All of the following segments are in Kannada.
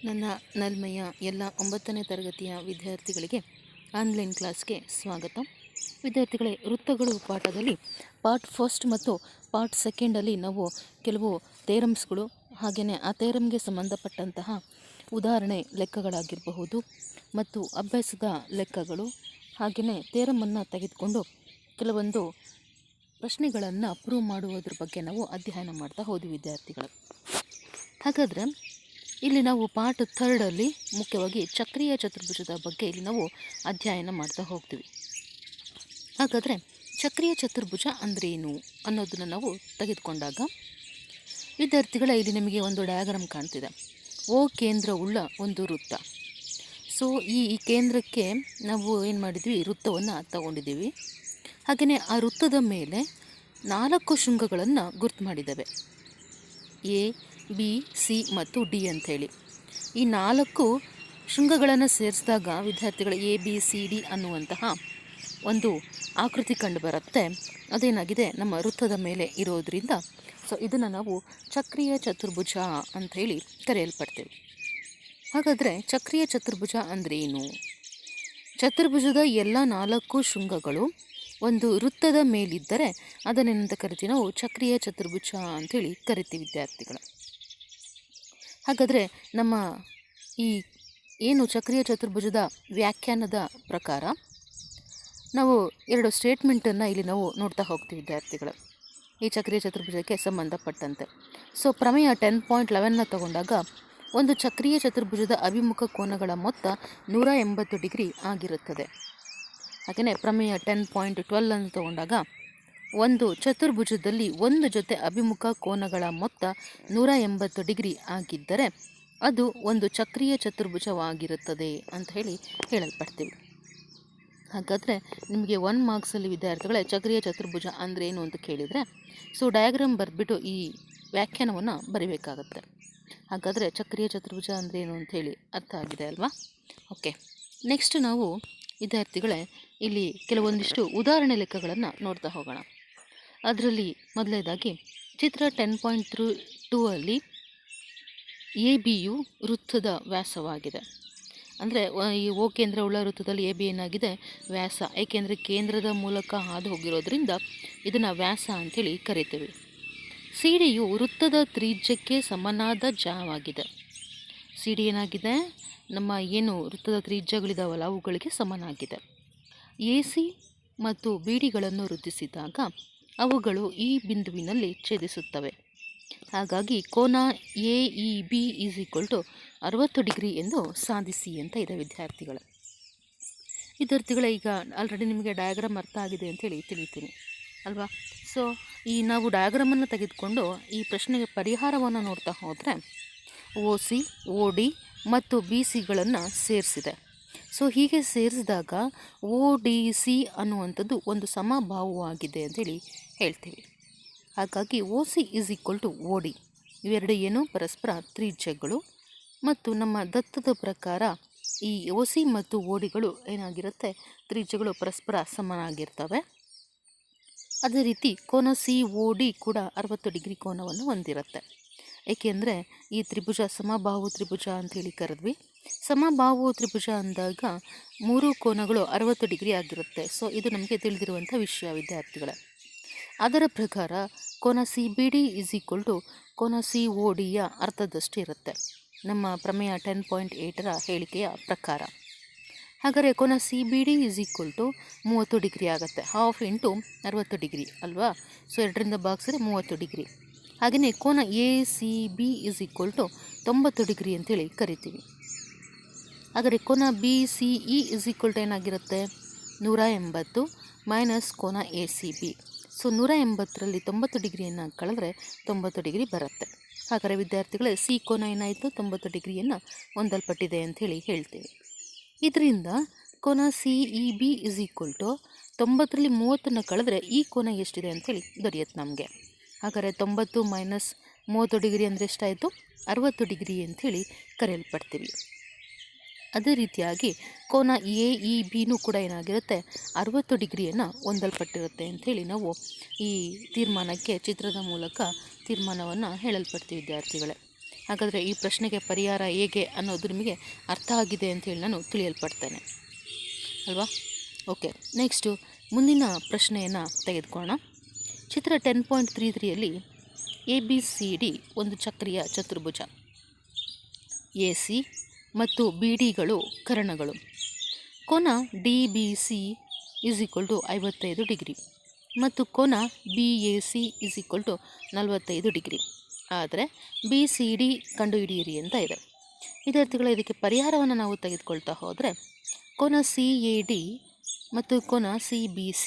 ನನ್ನ ನಲ್ಮೆಯ ಎಲ್ಲ 9ನೇ ತರಗತಿಯ ವಿದ್ಯಾರ್ಥಿಗಳಿಗೆ ಆನ್ಲೈನ್ ಕ್ಲಾಸ್ಗೆ ಸ್ವಾಗತ. ವಿದ್ಯಾರ್ಥಿಗಳೇ, ವೃತ್ತಗಳು ಪಾಠದಲ್ಲಿ ಪಾರ್ಟ್ ಫಸ್ಟ್ ಮತ್ತು ಪಾರ್ಟ್ ಸೆಕೆಂಡಲ್ಲಿ ನಾವು ಕೆಲವು ಥೇರಮ್ಸ್ಗಳು ಹಾಗೆಯೇ ಆ ಥೇರಮ್ಗೆ ಸಂಬಂಧಪಟ್ಟಂತಹ ಉದಾಹರಣೆ ಲೆಕ್ಕಗಳಾಗಿರಬಹುದು ಮತ್ತು ಅಭ್ಯಾಸದ ಲೆಕ್ಕಗಳು ಹಾಗೆಯೇ ಥೇರಮನ್ನು ತೆಗೆದುಕೊಂಡು ಕೆಲವೊಂದು ಪ್ರಶ್ನೆಗಳನ್ನು ಪ್ರೂವ್ ಮಾಡುವುದ್ರ ಬಗ್ಗೆ ನಾವು ಅಧ್ಯಯನ ಮಾಡ್ತಾ ಹೋದ್ವಿ ವಿದ್ಯಾರ್ಥಿಗಳು. ಹಾಗಾದರೆ ಇಲ್ಲಿ ನಾವು ಪಾರ್ಟ್ ಥರ್ಡಲ್ಲಿ ಮುಖ್ಯವಾಗಿ ಚಕ್ರೀಯ ಚತುರ್ಭುಜದ ಬಗ್ಗೆ ಇಲ್ಲಿ ನಾವು ಅಧ್ಯಯನ ಮಾಡ್ತಾ ಹೋಗ್ತೀವಿ. ಹಾಗಾದರೆ ಚಕ್ರೀಯ ಚತುರ್ಭುಜ ಅಂದ್ರೇನು ಅನ್ನೋದನ್ನು ನಾವು ತೆಗೆದುಕೊಂಡಾಗ ವಿದ್ಯಾರ್ಥಿಗಳ ಇಲ್ಲಿ ನಿಮಗೆ ಒಂದು ಡಯಾಗ್ರಾಮ್ ಕಾಣ್ತಿದೆ. ಓ ಕೇಂದ್ರವುಳ್ಳ ಒಂದು ವೃತ್ತ. ಸೊ ಈ ಕೇಂದ್ರಕ್ಕೆ ನಾವು ಏನು ಮಾಡಿದ್ವಿ, ವೃತ್ತವನ್ನು ತಗೊಂಡಿದ್ದೀವಿ. ಹಾಗೆಯೇ ಆ ವೃತ್ತದ ಮೇಲೆ 4 ಶೃಂಗಗಳನ್ನು ಗುರ್ತು ಮಾಡಿದ್ದೇವೆ, ಎ, ಬಿ, ಸಿ ಮತ್ತು ಡಿ ಅಂಥೇಳಿ. ಈ 4 ಶೃಂಗಗಳನ್ನು ಸೇರಿಸಿದಾಗ ವಿದ್ಯಾರ್ಥಿಗಳ ಎ ಬಿ ಸಿ ಡಿ ಅನ್ನುವಂತಹ ಒಂದು ಆಕೃತಿ ಕಂಡು ಬರುತ್ತೆ. ಅದೇನಾಗಿದೆ, ನಮ್ಮ ವೃತ್ತದ ಮೇಲೆ ಇರೋದರಿಂದ ಸೊ ಇದನ್ನು ನಾವು ಚಕ್ರೀಯ ಚತುರ್ಭುಜ ಅಂಥೇಳಿ ಕರೆಯಲ್ಪಡ್ತೇವೆ. ಹಾಗಾದರೆ ಚಕ್ರೀಯ ಚತುರ್ಭುಜ ಅಂದ್ರೇನು? ಚತುರ್ಭುಜದ ಎಲ್ಲ 4 ಶೃಂಗಗಳು ಒಂದು ವೃತ್ತದ ಮೇಲಿದ್ದರೆ ಅದನ್ನೇನಂತ ಕರಿತೀವಿ, ನಾವು ಚಕ್ರೀಯ ಚತುರ್ಭುಜ ಅಂಥೇಳಿ ಕರಿತೀವಿ ವಿದ್ಯಾರ್ಥಿಗಳು. ಹಾಗಾದರೆ ನಮ್ಮ ಈ ಏನು ಚಕ್ರೀಯ ಚತುರ್ಭುಜದ ವ್ಯಾಖ್ಯಾನದ ಪ್ರಕಾರ ನಾವು 2 ಸ್ಟೇಟ್ಮೆಂಟನ್ನು ಇಲ್ಲಿ ನಾವು ನೋಡ್ತಾ ಹೋಗ್ತೀವಿ ವಿದ್ಯಾರ್ಥಿಗಳು, ಈ ಚಕ್ರೀಯ ಚತುರ್ಭುಜಕ್ಕೆ ಸಂಬಂಧಪಟ್ಟಂತೆ. ಸೊ ಪ್ರಮೇಯ 10.11ನ ತಗೊಂಡಾಗ ಒಂದು ಚಕ್ರೀಯ ಚತುರ್ಭುಜದ ಅಭಿಮುಖ ಕೋನಗಳ ಮೊತ್ತ 180 ಡಿಗ್ರಿ ಆಗಿರುತ್ತದೆ. ಹಾಗೆಯೇ ಪ್ರಮೇಯ 10.12 ತಗೊಂಡಾಗ ಒಂದು ಚತುರ್ಭುಜದಲ್ಲಿ ಒಂದು ಜೊತೆ ಅಭಿಮುಖ ಕೋನಗಳ ಮೊತ್ತ 180 ಡಿಗ್ರಿ ಆಗಿದ್ದರೆ ಅದು ಒಂದು ಚಕ್ರೀಯ ಚತುರ್ಭುಜವಾಗಿರುತ್ತದೆ ಅಂತ ಹೇಳಲ್ಪಡ್ತೀವಿ. ಹಾಗಾದರೆ ನಿಮಗೆ 1 ಮಾರ್ಕ್ಸಲ್ಲಿ ವಿದ್ಯಾರ್ಥಿಗಳೇ ಚಕ್ರೀಯ ಚತುರ್ಭುಜ ಅಂದ್ರೇನು ಅಂತ ಕೇಳಿದರೆ ಸೊ ಡಯಾಗ್ರಾಮ್ ಬರೆದ್ಬಿಟ್ಟು ಈ ವ್ಯಾಖ್ಯಾನವನ್ನು ಬರೀಬೇಕಾಗತ್ತೆ. ಹಾಗಾದರೆ ಚಕ್ರೀಯ ಚತುರ್ಭುಜ ಅಂದ್ರೇನು ಅಂಥೇಳಿ ಅರ್ಥ ಆಗಿದೆ ಅಲ್ವಾ? ಓಕೆ, ನೆಕ್ಸ್ಟ್ ನಾವು ವಿದ್ಯಾರ್ಥಿಗಳೇ ಇಲ್ಲಿ ಕೆಲವೊಂದಿಷ್ಟು ಉದಾಹರಣೆ ಲೆಕ್ಕಗಳನ್ನು ನೋಡ್ತಾ ಹೋಗೋಣ. ಅದರಲ್ಲಿ ಮೊದಲನೇದಾಗಿ ಚಿತ್ರ 10.2 ಅಲ್ಲಿ ಎ ಬಿಯು ವೃತ್ತದ ವ್ಯಾಸವಾಗಿದೆ. ಅಂದರೆ ಈ ಓ ಕೇಂದ್ರವುಳ್ಳ ವೃತ್ತದಲ್ಲಿ ಎ ಬಿ ಏನಾಗಿದೆ, ವ್ಯಾಸ. ಏಕೆಂದರೆ ಕೇಂದ್ರದ ಮೂಲಕ ಹಾದು ಹೋಗಿರೋದ್ರಿಂದ ಇದನ್ನು ವ್ಯಾಸ ಅಂಥೇಳಿ ಕರಿತೇವೆ. ಸಿ ಡಿಯು ವೃತ್ತದ ತ್ರಿಜ್ಯಕ್ಕೆ ಸಮನಾದ ಜಾವಾಗಿದೆ. ಸಿ ಡಿ ಏನಾಗಿದೆ, ನಮ್ಮ ಏನು ವೃತ್ತದ ತ್ರಿಜ್ಯಗಳಿದಾವಲ್ಲ ಅವುಗಳಿಗೆ ಸಮನಾಗಿದೆ. ಎ ಸಿ ಮತ್ತು ಬಿ ಡಿಗಳನ್ನು ವೃದ್ಧಿಸಿದಾಗ ಅವುಗಳು ಈ ಬಿಂದುವಿನಲ್ಲಿ ಛೇದಿಸುತ್ತವೆ. ಹಾಗಾಗಿ ಕೋನ A E B is equal to 60 degree ಎಂದು ಸಾಧಿಸಿ ಅಂತ ಇದೆ ವಿದ್ಯಾರ್ಥಿಗಳ. ಈಗ ಆಲ್ರೆಡಿ ನಿಮಗೆ ಡಯಾಗ್ರಾಮ್ ಅರ್ಥ ಆಗಿದೆ ಅಂತೇಳಿ ತಿಳಿತೀನಿ ಅಲ್ವಾ? ಸೊ ಈ ನಾವು ಡಯಾಗ್ರಾಮನ್ನು ತೆಗೆದುಕೊಂಡು ಈ ಪ್ರಶ್ನೆಗೆ ಪರಿಹಾರವನ್ನು ನೋಡ್ತಾ ಹೋದರೆ ಒ ಸಿ, ಒ ಡಿ ಮತ್ತು ಬಿ ಸಿಗಳನ್ನು ಸೇರಿಸಿದೆ. ಸೊ ಹೀಗೆ ಸೇರಿಸಿದಾಗ ಒ ಡಿ ಸಿ ಅನ್ನುವಂಥದ್ದು ಒಂದು ಸಮಬಾಹುವಾಗಿದೆ ಅಂತೇಳಿ ಹೇಳ್ತೀವಿ. ಹಾಗಾಗಿ O C is equal to O D. ಇವೆರಡು ಏನು ಪರಸ್ಪರ ತ್ರಿಜ್ಯಗಳು ಮತ್ತು ನಮ್ಮ ದತ್ತದ ಪ್ರಕಾರ ಈ ಒ ಸಿ ಮತ್ತು ಒ ಡಿಗಳು ಏನಾಗಿರುತ್ತೆ, ತ್ರಿಜ್ಯಗಳು ಪರಸ್ಪರ ಸಮನಾಗಿರ್ತವೆ. ಅದೇ ರೀತಿ ಕೋನ ಸಿ ಒ ಡಿ ಕೂಡ 60 ಡಿಗ್ರಿ ಕೋನವನ್ನು ಹೊಂದಿರುತ್ತೆ. ಏಕೆಂದರೆ ಈ ತ್ರಿಭುಜ ಸಮಬಾಹು ತ್ರಿಭುಜ ಅಂಥೇಳಿ ಕರೆದ್ವಿ. ಸಮಬಾಹು ತ್ರಿಭುಜ ಅಂದಾಗ 3 ಕೋನಗಳು 60 ಡಿಗ್ರಿ ಆಗಿರುತ್ತೆ. ಸೊ ಇದು ನಮಗೆ ತಿಳಿದಿರುವಂಥ ವಿಷಯ ವಿದ್ಯಾರ್ಥಿಗಳ. ಅದರ ಪ್ರಕಾರ ಕೋನ C B D is equal to ಕೋನ ಸಿ ಒ ಡಿಯ ಅರ್ಧದಷ್ಟು ಇರುತ್ತೆ ನಮ್ಮ ಪ್ರಮೇಯ 10.8ರ ಹೇಳಿಕೆಯ ಪ್ರಕಾರ. ಹಾಗಾದರೆ ಕೋನ C B D is equal to 30 degree ಆಗುತ್ತೆ. ಹಾಫ್ ಇಂಟು 60 ಡಿಗ್ರಿ ಅಲ್ವಾ? ಸೊ 2ರಿಂದ ಭಾಗಿಸಿದ್ರೆ 30 ಡಿಗ್ರಿ. ಹಾಗೆಯೇ ಕೋನ A C B is equal to 90 degree ಅಂತೇಳಿ ಕರಿತೀವಿ. ಹಾಗಾದರೆ ಕೋನ B C E is equal to ಏನಾಗಿರುತ್ತೆ, 180 ಮೈನಸ್ ಕೋನ ಎ ಸಿ ಬಿ. ಸೊ 180ರಲ್ಲಿ 90 ಡಿಗ್ರಿಯನ್ನು ಕಳೆದ್ರೆ 90 ಡಿಗ್ರಿ ಬರುತ್ತೆ. ಹಾಗಾದರೆ ವಿದ್ಯಾರ್ಥಿಗಳೇ ಸಿ ಕೋನ ಏನಾಯಿತು, 90 ಡಿಗ್ರಿಯನ್ನು ಹೊಂದಲ್ಪಟ್ಟಿದೆ ಅಂಥೇಳಿ ಹೇಳ್ತೀವಿ. ಇದರಿಂದ ಕೋನ C E B is equal to 90ರಲ್ಲಿ 30ನ್ನು ಕಳೆದ್ರೆ ಈ ಕೋನ ಎಷ್ಟಿದೆ ಅಂಥೇಳಿ ದೊರೆಯುತ್ತೆ ನಮಗೆ. ಹಾಗಾದರೆ 90 ಮೈನಸ್ 30 ಡಿಗ್ರಿ ಅಂದರೆ ಎಷ್ಟಾಯಿತು, 60 ಡಿಗ್ರಿ ಅಂಥೇಳಿ ಕರೆಯಲ್ಪಡ್ತೀವಿ. ಅದೇ ರೀತಿಯಾಗಿ ಕೋನ ಎ ಇ ಬಿನೂ ಕೂಡ ಏನಾಗಿರುತ್ತೆ, 60 ಡಿಗ್ರಿಯನ್ನು ಹೊಂದಲ್ಪಟ್ಟಿರುತ್ತೆ ಅಂಥೇಳಿ ನಾವು ಈ ತೀರ್ಮಾನಕ್ಕೆ ಚಿತ್ರದ ಮೂಲಕ ತೀರ್ಮಾನವನ್ನು ಹೇಳಲ್ಪಡ್ತೀವಿ ವಿದ್ಯಾರ್ಥಿಗಳೇ. ಹಾಗಾದರೆ ಈ ಪ್ರಶ್ನೆಗೆ ಪರಿಹಾರ ಹೇಗೆ ಅನ್ನೋದು ನಿಮಗೆ ಅರ್ಥ ಆಗಿದೆ ಅಂತೇಳಿ ನಾನು ತಿಳಿಯಲ್ಪಡ್ತೇನೆ ಅಲ್ವಾ. ಓಕೆ, ನೆಕ್ಸ್ಟು ಮುಂದಿನ ಪ್ರಶ್ನೆಯನ್ನು ತೆಗೆದುಕೊಳ್ಳೋಣ. ಚಿತ್ರ 10.33ಯಲ್ಲಿ ABCD ಒಂದು ಚಕ್ರೀಯ ಚತುರ್ಭುಜ, AC ಮತ್ತು BDಗಳು ಕರ್ಣಗಳು. ಕೋನ DBC = 55 ಡಿಗ್ರಿ ಮತ್ತು ಕೋನ BAC = 45 ಡಿಗ್ರಿ. ಆದರೆ BCD ಕಂಡುಹಿಡಿಯಿರಿ ಅಂತ ಇದೆ. ವಿದ್ಯಾರ್ಥಿಗಳ ಇದಕ್ಕೆ ಪರಿಹಾರವನ್ನು ನಾವು ತೆಗೆದುಕೊಳ್ತಾ ಹೋದರೆ ಕೋನ CAD ಮತ್ತು ಕೋನ CBC,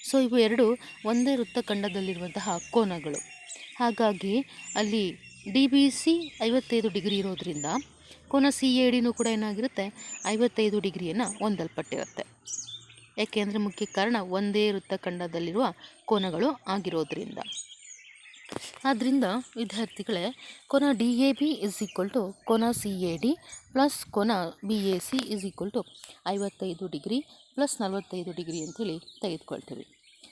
ಸೊ ಇವು ಎರಡು ಒಂದೇ ವೃತ್ತಖಂಡದಲ್ಲಿರುವಂತಹ ಕೋನಗಳು. ಹಾಗಾಗಿ ಅಲ್ಲಿ DBC 55 ಡಿಗ್ರಿ ಇರೋದ್ರಿಂದ ಕೋನ CADನೂ ಕೂಡ ಏನಾಗಿರುತ್ತೆ 55 ಡಿಗ್ರಿಯನ್ನು ಹೊಂದಲ್ಪಟ್ಟಿರುತ್ತೆ. ಯಾಕೆಂದರೆ ಮುಖ್ಯ ಕಾರಣ ಒಂದೇ ವೃತ್ತಖಂಡದಲ್ಲಿರುವ ಕೋನಗಳು ಆಗಿರೋದ್ರಿಂದ. ಆದ್ದರಿಂದ ವಿದ್ಯಾರ್ಥಿಗಳೇ, ಕೋನ DAB = ಕೋನ CAD ಪ್ಲಸ್ ಕೋನ BAC = 55 ಡಿಗ್ರಿ ಪ್ಲಸ್ 45 ಡಿಗ್ರಿ ಅಂಥೇಳಿ ತೆಗೆದುಕೊಳ್ತೀವಿ.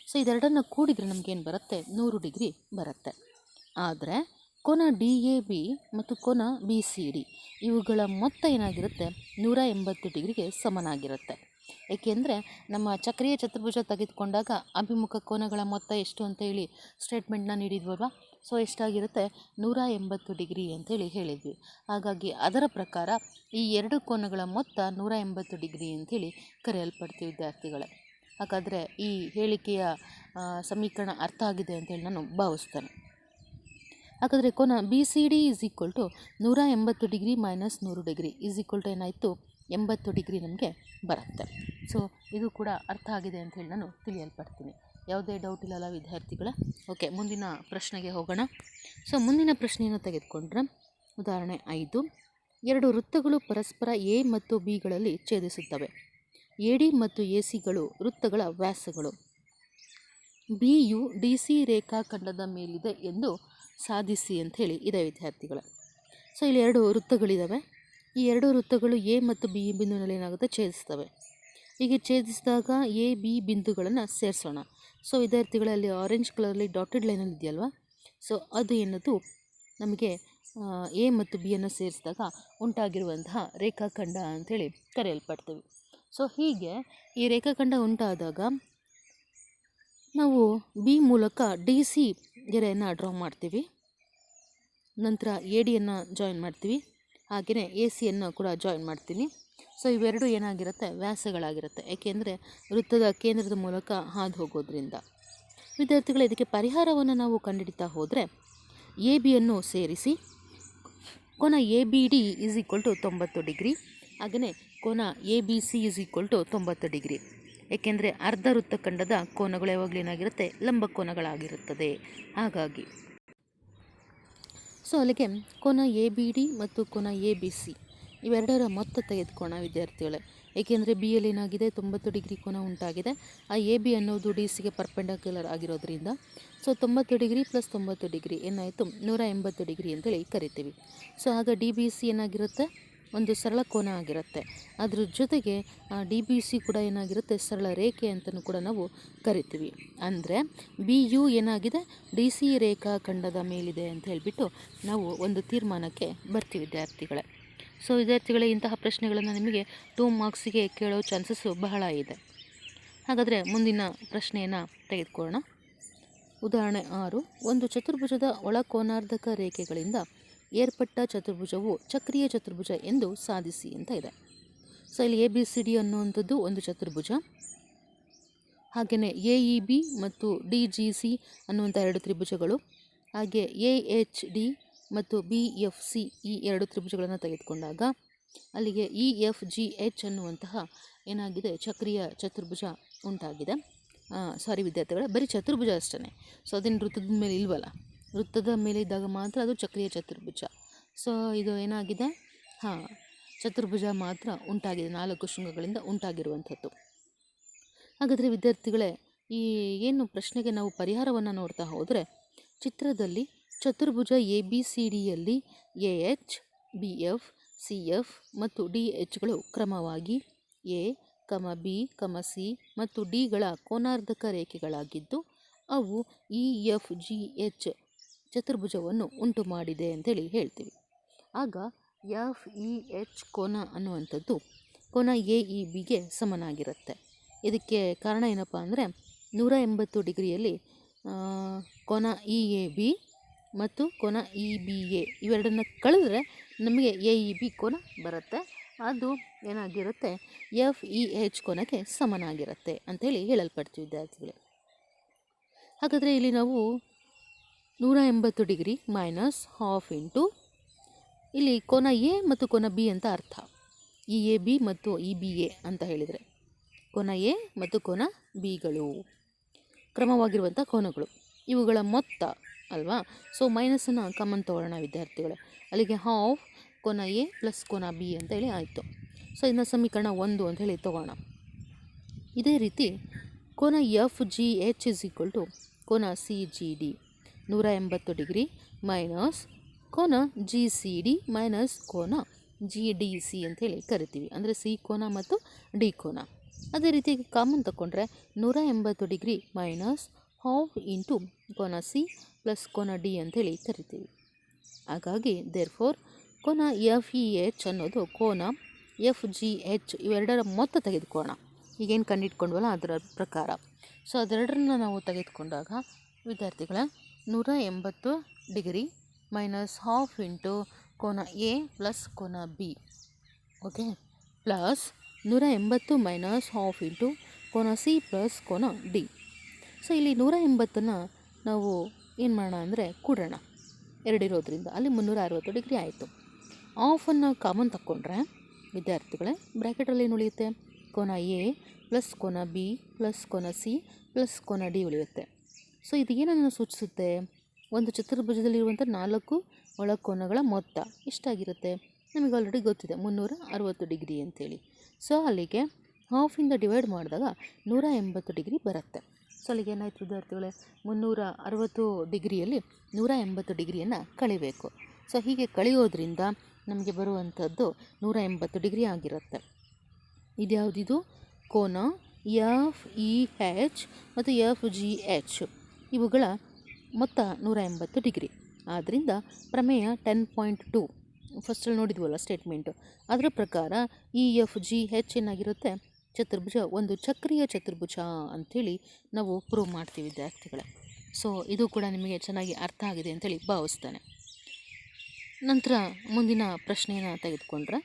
ಸೊ ಇದೆರಡನ್ನು ಕೂಡಿದರೆ ನಮಗೇನು ಬರುತ್ತೆ, 100 ಡಿಗ್ರಿ ಬರುತ್ತೆ. ಆದರೆ ಕೋನ DAB ಮತ್ತು ಕೋನ BCD ಇವುಗಳ ಮೊತ್ತ ಏನಾಗಿರುತ್ತೆ 180 ಡಿಗ್ರಿಗೆ ಸಮನಾಗಿರುತ್ತೆ. ಏಕೆಂದರೆ ನಮ್ಮ ಚಕ್ರೀಯ ಚತುರ್ಭುಜ ತೆಗೆದುಕೊಂಡಾಗ ಅಭಿಮುಖ ಕೋನಗಳ ಮೊತ್ತ ಎಷ್ಟು ಅಂತ ಹೇಳಿ ಸ್ಟೇಟ್ಮೆಂಟ್ನ ನೀಡಿದ್ವಲ್ವ. ಸೊ ಎಷ್ಟಾಗಿರುತ್ತೆ 180 ಡಿಗ್ರಿ ಅಂತೇಳಿ ಹೇಳಿದ್ವಿ. ಹಾಗಾಗಿ ಅದರ ಪ್ರಕಾರ ಈ ಎರಡು ಕೋನಗಳ ಮೊತ್ತ 180 ಡಿಗ್ರಿ ಅಂಥೇಳಿ ಕರೆಯಲ್ಪಡ್ತೀವಿ ವಿದ್ಯಾರ್ಥಿಗಳೇ. ಹಾಗಾದರೆ ಈ ಹೇಳಿಕೆಯ ಸಮೀಕರಣ ಅರ್ಥ ಆಗಿದೆ ಅಂತೇಳಿ ನಾನು ಭಾವಿಸ್ತೇನೆ. ಹಾಗಾದರೆ ಕೋನ BCD = 180 ಡಿಗ್ರಿ ಮೈನಸ್ 100 ಡಿಗ್ರಿ ಏನಾಯಿತು 80 ಡಿಗ್ರಿ ನಮಗೆ ಬರುತ್ತೆ. ಸೊ ಇದು ಕೂಡ ಅರ್ಥ ಆಗಿದೆ ಅಂಥೇಳಿ ನಾನು ತಿಳಿಯಲ್ಪಡ್ತೀನಿ. ಯಾವುದೇ ಡೌಟ್ ಇಲ್ಲಲ್ಲ ವಿದ್ಯಾರ್ಥಿಗಳೇ. ಓಕೆ, ಮುಂದಿನ ಪ್ರಶ್ನೆಗೆ ಹೋಗೋಣ. ಸೊ ಮುಂದಿನ ಪ್ರಶ್ನೆಯನ್ನು ತೆಗೆದುಕೊಂಡ್ರೆ ಉದಾಹರಣೆ 5, ಎರಡು ವೃತ್ತಗಳು ಪರಸ್ಪರ A ಮತ್ತು Bಗಳಲ್ಲಿ ಛೇದಿಸುತ್ತವೆ. AD ಮತ್ತು ACಗಳು ವೃತ್ತಗಳ ವ್ಯಾಸಗಳು. BU DC ರೇಖಾಖಂಡದ ಮೇಲಿದೆ ಎಂದು ಸಾಧಿಸಿ ಅಂಥೇಳಿ ಇದೆ ವಿದ್ಯಾರ್ಥಿಗಳೇ. ಸೊ ಇಲ್ಲಿ ಎರಡು ವೃತ್ತಗಳಿದ್ದಾವೆ. ಈ ಎರಡು ವೃತ್ತಗಳು A ಮತ್ತು B ಬಿಂದುವಿನಲ್ಲಿ ಏನಾಗುತ್ತೆ ಛೇದಿಸ್ತವೆ. ಹೀಗೆ ಛೇದಿಸಿದಾಗ A B ಬಿಂದುಗಳನ್ನು ಸೇರಿಸೋಣ. ಸೊ ವಿದ್ಯಾರ್ಥಿಗಳಲ್ಲಿ ಆರೆಂಜ್ ಕಲರಲ್ಲಿ ಡಾಟೆಡ್ ಲೈನಲ್ಲಿ ಇದೆಯಲ್ವ, ಸೊ ಅದು ಏನದು ನಮಗೆ A ಮತ್ತು B ಅನ್ನು ಸೇರಿಸಿದಾಗ ಉಂಟಾಗಿರುವಂತಹ ರೇಖಾಖಂಡ ಅಂಥೇಳಿ ಕರೆಯಲ್ಪಡ್ತೀವಿ. ಸೊ ಹೀಗೆ ಈ ರೇಖಾಖಂಡ ಉಂಟಾದಾಗ ನಾವು B ಮೂಲಕ DC ಗೆರೆಯನ್ನು ಡ್ರಾ ಮಾಡ್ತೀವಿ. ನಂತರ ADಯನ್ನು ಜಾಯಿನ್ ಮಾಡ್ತೀವಿ, ಹಾಗೆಯೇ ACಯನ್ನು ಕೂಡ ಜಾಯಿನ್ ಮಾಡ್ತೀನಿ. ಸೊ ಇವೆರಡು ಏನಾಗಿರುತ್ತೆ ವ್ಯಾಸಗಳಾಗಿರುತ್ತೆ, ಏಕೆಂದರೆ ವೃತ್ತದ ಕೇಂದ್ರದ ಮೂಲಕ ಹಾದು ಹೋಗೋದ್ರಿಂದ. ವಿದ್ಯಾರ್ಥಿಗಳು ಇದಕ್ಕೆ ಪರಿಹಾರವನ್ನು ನಾವು ಕಂಡುಹಿಡಿತಾ ಹೋದರೆ ABಯನ್ನು ಸೇರಿಸಿ ಕೋನ ABD = 90 ಡಿಗ್ರಿ, ಹಾಗೆಯೇ ಕೋನ ABC = 90 ಡಿಗ್ರಿ. ಏಕೆಂದರೆ ಅರ್ಧ ವೃತ್ತಖಂಡದ ಕೋನಗಳು ಯಾವಾಗಲೂ ಏನಾಗಿರುತ್ತೆ ಲಂಬ ಕೋನಗಳಾಗಿರುತ್ತದೆ. ಹಾಗಾಗಿ ಸೊ ಅಲ್ಲಿಗೆ ಕೋನ ABD ಮತ್ತು ಕೋನ ABC ಇವೆರಡರ ಮೊತ್ತ ತೆಗೆದುಕೋಣ ವಿದ್ಯಾರ್ಥಿಗಳೇ. ಏಕೆಂದರೆ B ಯಲ್ಲಿ ಏನಾಗಿದೆ 90 ಡಿಗ್ರಿ ಕೋನ ಉಂಟಾಗಿದೆ. ಆ AB ಅನ್ನೋದು DCಗೆ ಪರ್ಪೆಂಡಿಕ್ಯುಲರ್ ಆಗಿರೋದ್ರಿಂದ ಸೊ 90 ಡಿಗ್ರಿ ಪ್ಲಸ್ 90 ಡಿಗ್ರಿ ಏನಾಯಿತು 180 ಡಿಗ್ರಿ ಅಂತೇಳಿ ಕರಿತೀವಿ. ಸೊ ಆಗ DBC ಏನಾಗಿರುತ್ತೆ ಒಂದು ಸರಳ ಕೋನ ಆಗಿರುತ್ತೆ. ಅದ್ರ ಜೊತೆಗೆ DBC ಕೂಡ ಏನಾಗಿರುತ್ತೆ ಸರಳ ರೇಖೆ ಅಂತಲೂ ಕೂಡ ನಾವು ಕರಿತೀವಿ. ಅಂದರೆ BU ಏನಾಗಿದೆ DC ರೇಖಾಖಂಡದ ಮೇಲಿದೆ ಅಂತ ಹೇಳಿಬಿಟ್ಟು ನಾವು ಒಂದು ತೀರ್ಮಾನಕ್ಕೆ ಬರ್ತೀವಿ ವಿದ್ಯಾರ್ಥಿಗಳೇ. ಸೊ ವಿದ್ಯಾರ್ಥಿಗಳೇ, ಇಂತಹ ಪ್ರಶ್ನೆಗಳನ್ನು ನಿಮಗೆ 2 ಮಾರ್ಕ್ಸಿಗೆ ಕೇಳೋ ಚಾನ್ಸಸ್ಸು ಬಹಳ ಇದೆ. ಹಾಗಾದರೆ ಮುಂದಿನ ಪ್ರಶ್ನೆಯನ್ನು ತೆಗೆದುಕೊಳ್ಳೋಣ. ಉದಾಹರಣೆ 6, ಒಂದು ಚತುರ್ಭುಜದ ಒಳ ಕೋನಾರ್ಧಕ ರೇಖೆಗಳಿಂದ ಏರ್ಪಟ್ಟ ಚತುರ್ಭುಜವು ಚಕ್ರೀಯ ಚತುರ್ಭುಜ ಎಂದು ಸಾಧಿಸಿ ಅಂತ ಇದೆ. ಸೊ ಇಲ್ಲಿ ABCD ಅನ್ನುವಂಥದ್ದು ಒಂದು ಚತುರ್ಭುಜ, ಹಾಗೆಯೇ AEB ಮತ್ತು DGC ಅನ್ನುವಂಥ ಎರಡು ತ್ರಿಭುಜಗಳು, ಹಾಗೆ AHD ಮತ್ತು BFC ಈ ಎರಡು ತ್ರಿಭುಜಗಳನ್ನು ತೆಗೆದುಕೊಂಡಾಗ ಅಲ್ಲಿಗೆ EFGH ಅನ್ನುವಂತಹ ಏನಾಗಿದೆ ಚಕ್ರೀಯ ಚತುರ್ಭುಜ ಉಂಟಾಗಿದೆ. ಸಾರಿ ವಿದ್ಯಾರ್ಥಿಗಳೇ, ಬರೀ ಚತುರ್ಭುಜ ಅಷ್ಟೇ. ಸೊ ಅದೇನು ವೃತ್ತದ ಮೇಲೆ ಇಲ್ವಲ್ಲ, ವೃತ್ತದ ಮೇಲೆ ಇದ್ದಾಗ ಮಾತ್ರ ಅದು ಚಕ್ರೀಯ ಚತುರ್ಭುಜ. ಸೊ ಇದು ಏನಾಗಿದೆ ಚತುರ್ಭುಜ ಮಾತ್ರ ಉಂಟಾಗಿದೆ, 4 ಶೃಂಗಗಳಿಂದ ಉಂಟಾಗಿರುವಂಥದ್ದು. ಹಾಗಾದರೆ ವಿದ್ಯಾರ್ಥಿಗಳೇ, ಈ ಏನು ಪ್ರಶ್ನೆಗೆ ನಾವು ಪರಿಹಾರವನ್ನು ನೋಡ್ತಾ ಹೋದರೆ ಚಿತ್ರದಲ್ಲಿ ಚತುರ್ಭುಜ ABCDಯಲ್ಲಿ AH, BF, CF ಮತ್ತು DHಗಳು ಕ್ರಮವಾಗಿ A, B, C ಮತ್ತು Dಗಳ ಕೋನಾರ್ಧಕ ರೇಖೆಗಳಾಗಿದ್ದು ಅವು EFGH ಚತುರ್ಭುಜವನ್ನು ಉಂಟು ಮಾಡಿದೆ ಅಂತೇಳಿ ಹೇಳ್ತೀವಿ. ಆಗ ಎಫ್ ಇ ಎಚ್ ಕೋನ ಅನ್ನುವಂಥದ್ದು ಕೋನ ಎ ಇ ಬಿಗೆ ಸಮನಾಗಿರುತ್ತೆ. ಇದಕ್ಕೆ ಕಾರಣ ಏನಪ್ಪ ಅಂದರೆ 180 ಡಿಗ್ರಿಯಲ್ಲಿ ಕೋನ ಇ ಎ ಬಿ ಮತ್ತು ಕೋನ ಇ ಬಿ ಎ ಇವೆರಡನ್ನು ಕಳೆದ್ರೆ ನಮಗೆ ಎ ಇ ಬಿ ಕೋನ ಬರುತ್ತೆ. ಅದು ಏನಾಗಿರುತ್ತೆ ಎಫ್ ಇ ಎಚ್ ಕೋನಕ್ಕೆ ಸಮನಾಗಿರುತ್ತೆ ಅಂಥೇಳಿ ಹೇಳಲ್ಪಡ್ತೀವಿ ವಿದ್ಯಾರ್ಥಿಗಳೇ. ಹಾಗಾದರೆ ಇಲ್ಲಿ ನಾವು 180 ಡಿಗ್ರಿ ಮೈನಸ್ ಹಾಫ್ ಇಂಟು ಇಲ್ಲಿ ಕೋನ ಎ ಮತ್ತು ಕೋನ ಬಿ ಅಂತ ಅರ್ಥ. ಇ ಎ ಬಿ ಮತ್ತು ಇ ಬಿ ಎ ಅಂತ ಹೇಳಿದರೆ ಕೋನ ಎ ಮತ್ತು ಕೋನ ಬಿಗಳು ಕ್ರಮವಾಗಿರುವಂಥ ಕೋನಗಳು, ಇವುಗಳ ಮೊತ್ತ ಅಲ್ವಾ. ಸೊ ಮೈನಸನ್ನು ಕಾಮನ್ ತೊಗೊಳ್ಳೋಣ ವಿದ್ಯಾರ್ಥಿಗಳೇ. ಅಲ್ಲಿಗೆ ಹಾಫ್ ಕೋನ ಎ ಪ್ಲಸ್ ಕೋನ ಬಿ ಅಂತೇಳಿ ಆಯಿತು. ಸೊ ಇದನ್ನ ಸಮೀಕರಣ 1 ಅಂತ ಹೇಳಿ ತೊಗೋಣ. ಇದೇ ರೀತಿ ಕೋನ F G H is equal to ಕೋನ C G D 180 degree minus ಕೋನ ಜಿ ಸಿ ಡಿ ಮೈನಸ್ ಕೋನ ಜಿ ಡಿ ಸಿ ಅಂತೇಳಿ ಕರಿತೀವಿ. ಅಂದರೆ ಸಿ ಕೋನ ಮತ್ತು ಡಿ ಕೋನ. ಅದೇ ರೀತಿ ಕಾಮನ್ ತಗೊಂಡ್ರೆ 180 ಡಿಗ್ರಿ ಮೈನಸ್ ಹಾಫ್ ಇಂಟು ಕೋನ ಸಿ ಪ್ಲಸ್ ಕೋನ ಡಿ ಅಂತೇಳಿ ಕರಿತೀವಿ. ಹಾಗಾಗಿ ದೇರ್ಫೋರ್ ಕೋನ ಎಫ್ ಇ ಎಚ್ ಅನ್ನೋದು ಕೋನ ಎಫ್ ಜಿ ಎಚ್ ಇವೆರಡರ ಮೊತ್ತ ತೆಗೆದುಕೊಳ್ಳೋಣ. ಈಗೇನು ಕಂಡಿಟ್ಕೊಂಡ್ವಲ್ಲ ಅದರ ಪ್ರಕಾರ. ಸೊ ಅದೆರಡರನ್ನ ನಾವು ತೆಗೆದುಕೊಂಡಾಗ ವಿದ್ಯಾರ್ಥಿಗಳ 180 ಡಿಗ್ರಿ ಮೈನಸ್ ಹಾಫ್ ಇಂಟು ಕೋನ ಎ ಪ್ಲಸ್ ಕೋನ B, okay, plus 180 minus half into ಕೋನ ಸಿ ಪ್ಲಸ್ ಕೋನ ಡಿ. ಸೊ ಇಲ್ಲಿ 180ನ್ನು ನಾವು ಏನು ಮಾಡೋಣ ಅಂದರೆ ಕೂಡೋಣ, ಎರಡಿರೋದ್ರಿಂದ ಅಲ್ಲಿ 360 ಡಿಗ್ರಿ ಆಯಿತು. ಆಫನ್ನು ಕಾಮನ್ ತಗೊಂಡ್ರೆ ವಿದ್ಯಾರ್ಥಿಗಳೇ ಬ್ರ್ಯಾಕೆಟಲ್ಲಿ ಏನು ಉಳಿಯುತ್ತೆ, ಕೋನ ಎ ಪ್ಲಸ್ ಕೋನ ಬಿ ಪ್ಲಸ್ ಕೋನ ಸಿ ಪ್ಲಸ್ ಕೋನ ಡಿ ಉಳಿಯುತ್ತೆ. ಸೊ ಇದು ಏನನ್ನು ಸೂಚಿಸುತ್ತೆ, ಒಂದು ಚತುರ್ಭುಜದಲ್ಲಿರುವಂಥ 4 ಒಳಕೋನಗಳ ಮೊತ್ತ ಎಷ್ಟಾಗಿರುತ್ತೆ ನಮಗೆ ಆಲ್ರೆಡಿ ಗೊತ್ತಿದೆ, 360 ಡಿಗ್ರಿ ಅಂತೇಳಿ. ಸೊ ಅಲ್ಲಿಗೆ ಹಾಫಿಂದ ಡಿವೈಡ್ ಮಾಡಿದಾಗ 180 ಡಿಗ್ರಿ ಬರುತ್ತೆ. ಸೊ ಅಲ್ಲಿಗೆ ಏನಾಯ್ತು ವಿದ್ಯಾರ್ಥಿಗಳೇ, 360 ಡಿಗ್ರಿಯಲ್ಲಿ 180 ಡಿಗ್ರಿಯನ್ನು ಕಳಿಬೇಕು. ಸೊ ಹೀಗೆ ಕಳೆಯೋದ್ರಿಂದ ನಮಗೆ ಬರುವಂಥದ್ದು 180 ಡಿಗ್ರಿ ಆಗಿರುತ್ತೆ. ಇದ್ಯಾವುದಿದು ಕೋನ ಎಫ್ ಇ ಎಚ್ ಮತ್ತು ಎಫ್ ಜಿ ಎಚ್ ಇವುಗಳ ಮೊತ್ತ 180 ಡಿಗ್ರಿ. ಆದ್ದರಿಂದ ಪ್ರಮೇಯ 10.2 ಫಸ್ಟಲ್ಲಿ ನೋಡಿದ್ವಲ್ಲ ಸ್ಟೇಟ್ಮೆಂಟು, ಅದರ ಪ್ರಕಾರ ಇ ಎಫ್ ಜಿ ಎಚ್ ಏನಾಗಿರುತ್ತೆ, ಚತುರ್ಭುಜ, ಒಂದು ಚಕ್ರೀಯ ಚತುರ್ಭುಜ ಅಂಥೇಳಿ ನಾವು ಪ್ರೂವ್ ಮಾಡ್ತೀವಿ ವಿದ್ಯಾರ್ಥಿಗಳೇ. ಸೊ ಇದು ಕೂಡ ನಿಮಗೆ ಚೆನ್ನಾಗಿ ಅರ್ಥ ಆಗಿದೆ ಅಂತೇಳಿ ಭಾವಿಸ್ತಾನೆ. ನಂತರ ಮುಂದಿನ ಪ್ರಶ್ನೆಯನ್ನು ತೆಗೆದುಕೊಂಡ್ರೆ,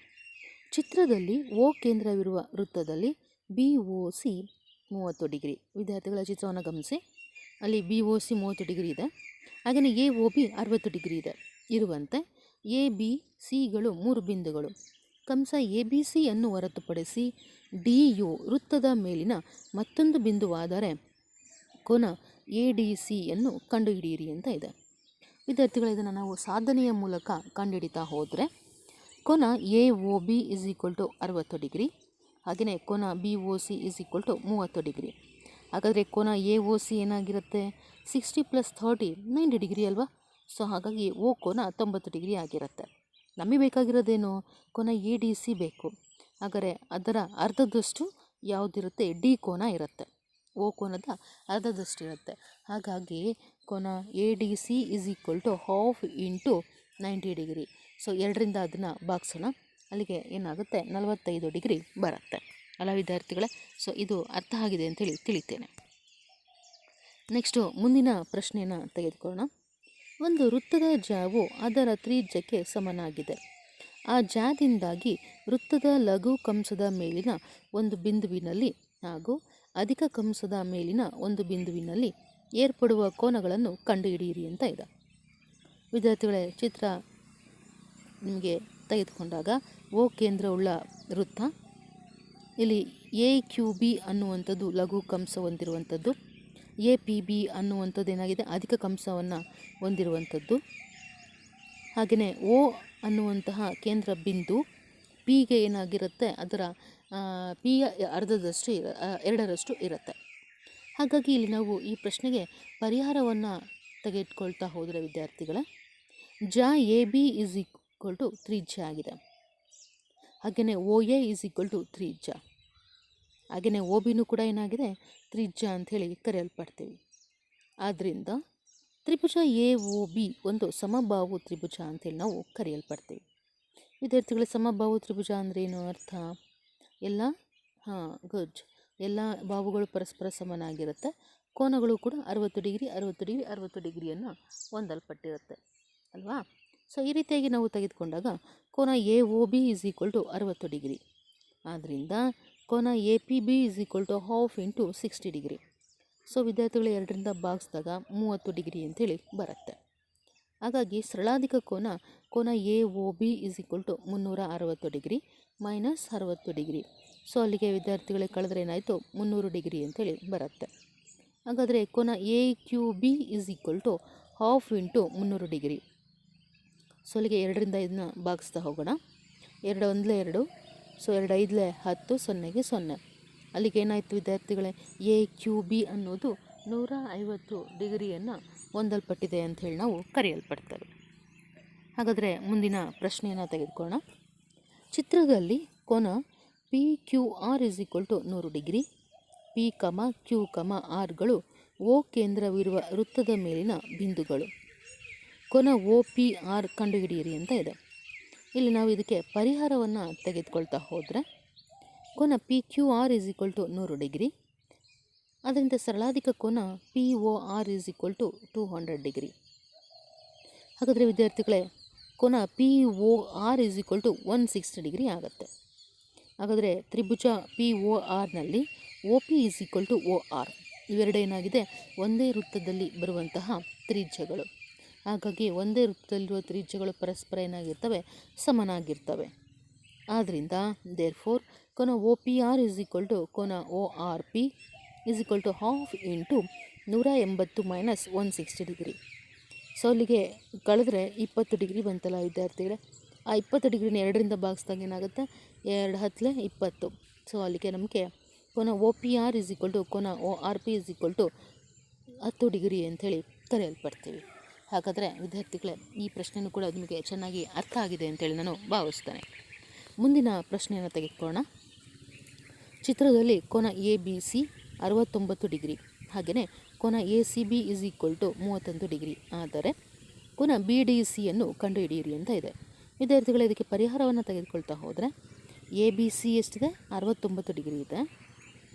ಚಿತ್ರದಲ್ಲಿ ಓ ಕೇಂದ್ರವಿರುವ ವೃತ್ತದಲ್ಲಿ ಬಿ ಒ ಸಿ 30 ಡಿಗ್ರಿ. ವಿದ್ಯಾರ್ಥಿಗಳ ಚಿತ್ರವನ್ನು ಗಮನಿಸಿ, ಅಲ್ಲಿ ಬಿ ಒ ಸಿ 30 ಡಿಗ್ರಿ ಇದೆ, ಹಾಗೆಯೇ ಎ ಒ ಬಿ 60 ಡಿಗ್ರಿ ಇದೆ ಇರುವಂತೆ ಎ ಬಿ ಸಿಗಳು 3 ಬಿಂದುಗಳು. ಕಂಸ ಎ ಬಿ ಸಿ ಅನ್ನು ಹೊರತುಪಡಿಸಿ ಡಿ ಯು ವೃತ್ತದ ಮೇಲಿನ ಮತ್ತೊಂದು ಬಿಂದುವಾದರೆ ಕೋನ ಎ ಡಿ ಸಿಯನ್ನು ಕಂಡುಹಿಡಿಯಿರಿ ಅಂತ ಇದೆ. ವಿದ್ಯಾರ್ಥಿಗಳು ಇದನ್ನು ನಾವು ಸಾಧನೆಯ ಮೂಲಕ ಕಂಡುಹಿಡಿತಾ ಹೋದರೆ ಕೋನ A O B is equal to 60 degree, ಹಾಗೆಯೇ ಕೋನ B O C is equal to 30 degree. ಹಾಗಾದರೆ ಕೋನ ಎ ಒ ಸಿ ಏನಾಗಿರುತ್ತೆ, 60 + 30 90 ಡಿಗ್ರಿ ಅಲ್ವಾ. ಸೊ ಹಾಗಾಗಿ ಓ ಕೋನ 90 ಡಿಗ್ರಿ ಆಗಿರುತ್ತೆ. ನಮಗೆ ಬೇಕಾಗಿರೋದೇನು, ಕೋನ ಎ ಡಿ ಸಿ ಬೇಕು. ಹಾಗಾದರೆ ಅದರ ಅರ್ಧದಷ್ಟು ಯಾವುದಿರುತ್ತೆ, ಡಿ ಕೋನ ಇರುತ್ತೆ. ಓ ಕೋನದ ಅರ್ಧದಷ್ಟು ಇರುತ್ತೆ. ಹಾಗಾಗಿ ಕೋನ A D C is equal to half into 90 degree. So 2ರಿಂದ ಅದನ್ನು ಭಾಗಿಸೋಣ, ಅಲ್ಲಿಗೆ ಏನಾಗುತ್ತೆ 45 ಡಿಗ್ರಿ ಬರುತ್ತೆ ಅಲ್ಲ ವಿದ್ಯಾರ್ಥಿಗಳೇ. ಸೊ ಇದು ಅರ್ಥ ಆಗಿದೆ ಅಂತೇಳಿ ತಿಳಿತೇನೆ. ನೆಕ್ಸ್ಟು ಮುಂದಿನ ಪ್ರಶ್ನೆಯನ್ನು ತೆಗೆದುಕೊಳ್ಳೋಣ. ಒಂದು ವೃತ್ತದ ಜಾವು ಅದರ ತ್ರಿಜ್ಯಕ್ಕೆ ಸಮನಾಗಿದೆ. ಆ ಜಾದಿಂದಾಗಿ ವೃತ್ತದ ಲಘು ಕಂಸದ ಮೇಲಿನ ಒಂದು ಬಿಂದುವಿನಲ್ಲಿ ಹಾಗೂ ಅಧಿಕ ಕಂಸದ ಮೇಲಿನ ಒಂದು ಬಿಂದುವಿನಲ್ಲಿ ಏರ್ಪಡುವ ಕೋನಗಳನ್ನು ಕಂಡುಹಿಡಿಯಿರಿ ಅಂತ ಇದೆ. ವಿದ್ಯಾರ್ಥಿಗಳೇ, ಚಿತ್ರ ನಿಮಗೆ ತೆಗೆದುಕೊಂಡಾಗ ಓ ಕೇಂದ್ರವುಳ್ಳ ವೃತ್ತ, ಇಲ್ಲಿ ಎ ಕ್ಯೂ ಬಿ ಅನ್ನುವಂಥದ್ದು ಲಘು ಕಂಸ ಹೊಂದಿರುವಂಥದ್ದು, ಎ ಪಿ ಬಿ ಅನ್ನುವಂಥದ್ದು ಏನಾಗಿದೆ ಅಧಿಕ ಕಂಸವನ್ನು ಹೊಂದಿರುವಂಥದ್ದು, ಹಾಗೆಯೇ ಓ ಅನ್ನುವಂತಹ ಕೇಂದ್ರ ಬಿಂದು ಪಿಗೆ ಏನಾಗಿರುತ್ತೆ ಅದರ ಪಿಯ ಅರ್ಧದಷ್ಟು 2ರಷ್ಟು ಇರುತ್ತೆ. ಹಾಗಾಗಿ ಇಲ್ಲಿ ನಾವು ಈ ಪ್ರಶ್ನೆಗೆ ಪರಿಹಾರವನ್ನು ತೆಗೆದುಕೊಳ್ತಾ ಹೋದರೆ ವಿದ್ಯಾರ್ಥಿಗಳ ಜ A B is equal to ತ್ರಿಜ್ಯ ಆಗಿದೆ, ಹಾಗೆಯೇ O A is equal to ತ್ರಿಜ್ಯ, ಹಾಗೆಯೇ ಓ ಬಿನೂ ಕೂಡ ಏನಾಗಿದೆ ತ್ರಿಜ್ಯ ಅಂಥೇಳಿ ಕರೆಯಲ್ಪಡ್ತೀವಿ. ಆದ್ದರಿಂದ ತ್ರಿಭುಜ ಎ ಒ ಬಿ ಒಂದು ಸಮಬಾಹು ತ್ರಿಭುಜ ಅಂತೇಳಿ ನಾವು ಕರೆಯಲ್ಪಡ್ತೀವಿ. ವಿದ್ಯಾರ್ಥಿಗಳ ಸಮಬಾಹು ತ್ರಿಭುಜ ಅಂದರೆ ಏನು ಅರ್ಥ? ಎಲ್ಲ ಗುಡ್, ಎಲ್ಲ ಬಾಹುಗಳು ಪರಸ್ಪರ ಸಮನಾಗಿರುತ್ತೆ, ಕೋನಗಳು ಕೂಡ 60 ಡಿಗ್ರಿ 60 ಡಿಗ್ರಿ 60 ಡಿಗ್ರಿಯನ್ನು ಹೊಂದಲ್ಪಟ್ಟಿರುತ್ತೆ ಅಲ್ವಾ? ಸೊ ಈ ರೀತಿಯಾಗಿ ನಾವು ತೆಗೆದುಕೊಂಡಾಗ ಕೋನ A O B is equal to 60 degree. ಆದ್ದರಿಂದ ಕೋನ A P B is equal to half into 60 degree. So ವಿದ್ಯಾರ್ಥಿಗಳು 2ರಿಂದ ಭಾಗಿಸಿದಾಗ 30 ಡಿಗ್ರಿ ಅಂತೇಳಿ ಬರುತ್ತೆ. ಹಾಗಾಗಿ ಸರಳಾಧಿಕ ಕೋನ A O B is equal to 360 degree minus 60 degree. So ಅಲ್ಲಿಗೆ ವಿದ್ಯಾರ್ಥಿಗಳಿಗೆ ಕಳೆದ್ರೆ ಏನಾಯಿತು? 300 ಡಿಗ್ರಿ ಅಂತೇಳಿ ಬರುತ್ತೆ. ಹಾಗಾದರೆ ಕೋನ A Q B is equal to half into 300 degree. So ಅಲ್ಲಿಗೆ 2ರಿಂದ ಇದನ್ನ ಭಾಗಿಸ್ತಾ ಹೋಗೋಣ. 2 1 2, ಸೊ 2 5 10, 0ಗೆ 0. ಅಲ್ಲಿಗೆ ಏನಾಯಿತು ವಿದ್ಯಾರ್ಥಿಗಳೇ? ಎ ಕ್ಯೂ ಬಿ ಅನ್ನೋದು 150 ಡಿಗ್ರಿಯನ್ನು ಹೊಂದಲ್ಪಟ್ಟಿದೆ ಅಂಥೇಳಿ ನಾವು ಕರೆಯಲ್ಪಡ್ತೇವೆ. ಹಾಗಾದರೆ ಮುಂದಿನ ಪ್ರಶ್ನೆಯನ್ನು ತೆಗೆದುಕೊಳ್ಳೋಣ. ಚಿತ್ರದಲ್ಲಿ ಕೋನ P Q R is equal to 100 degree. P Q ಆರ್ಗಳು ಓ ಕೇಂದ್ರವಿರುವ ವೃತ್ತದ ಮೇಲಿನ ಬಿಂದುಗಳು. ಕೋನ ಒ ಪಿ ಆರ್ ಕಂಡುಹಿಡಿಯಿರಿ ಅಂತ ಇದೆ. ಇಲ್ಲಿ ನಾವು ಇದಕ್ಕೆ ಪರಿಹಾರವನ್ನು ತೆಗೆದುಕೊಳ್ತಾ ಹೋದರೆ ಕೋನ P Q R is equal to 100 degree. ಅದರಿಂದ ಸರಳಾಧಿಕ ಕೋನ P O R is equal to 200 degree. ಹಾಗಾದರೆ ವಿದ್ಯಾರ್ಥಿಗಳೇ ಕೋನ P O R is equal to 160 degree ಆಗುತ್ತೆ. ಹಾಗಾದರೆ ತ್ರಿಭುಜ ಪಿ ಒ ಆರ್ನಲ್ಲಿ O P is equal to O R ಇವೆರಡು ಏನಾಗಿದೆ? ಒಂದೇ ವೃತ್ತದಲ್ಲಿ ಬರುವಂತಹ ತ್ರಿಜ್ಯಗಳು. ಹಾಗಾಗಿ ಒಂದೇ ವೃತ್ತದಲ್ಲಿರುವ ತ್ರಿಜ್ಯಗಳು ಪರಸ್ಪರ ಏನಾಗಿರ್ತವೆ? ಸಮನಾಗಿರ್ತವೆ. ಆದ್ದರಿಂದ ದೇರ್ಫೋರ್ ಕೋನ O P R is equal to ಕೋನ O R P is equal to half into 180 minus 160 degree. So ಅಲ್ಲಿಗೆ ಕಳೆದ್ರೆ 20 ಡಿಗ್ರಿ ಬಂತಲ್ಲ ವಿದ್ಯಾರ್ಥಿಗಳೇ? ಆ 20 ಡಿಗ್ರಿನ 2ರಿಂದ ಭಾಗಿಸಿದಾಗ ಏನಾಗುತ್ತೆ? 2 10 20. ಸೊ ಅಲ್ಲಿಗೆ ನಮಗೆ ಕೋನ O P R is equal to ಕೋನ O R P is equal to 10 degree ಅಂಥೇಳಿ ಕರೆಯಲ್ಪಡ್ತೀವಿ. ಹಾಗಾದರೆ ವಿದ್ಯಾರ್ಥಿಗಳೇ ಈ ಪ್ರಶ್ನೆಯೂ ಕೂಡ ನಿಮಗೆ ಚೆನ್ನಾಗಿ ಅರ್ಥ ಆಗಿದೆ ಅಂತೇಳಿ ನಾನು ಭಾವಿಸ್ತೇನೆ. ಮುಂದಿನ ಪ್ರಶ್ನೆಯನ್ನು ತೆಗೆದುಕೊಳ್ಳೋಣ. ಚಿತ್ರದಲ್ಲಿ ಕೋನ ಎ ಬಿ ಸಿ 69 ಡಿಗ್ರಿ, ಹಾಗೆಯೇ ಕೋನ A C B is equal to 31 degree. ಆದರೆ ಕೋನ ಬಿ ಡಿ ಸಿಯನ್ನು ಕಂಡುಹಿಡಿಯಿರಿ ಅಂತ ಇದೆ. ವಿದ್ಯಾರ್ಥಿಗಳು ಇದಕ್ಕೆ ಪರಿಹಾರವನ್ನು ತೆಗೆದುಕೊಳ್ತಾ ಹೋದರೆ ಎ ಬಿ ಸಿ ಎಷ್ಟಿದೆ? 69 ಡಿಗ್ರಿ ಇದೆ.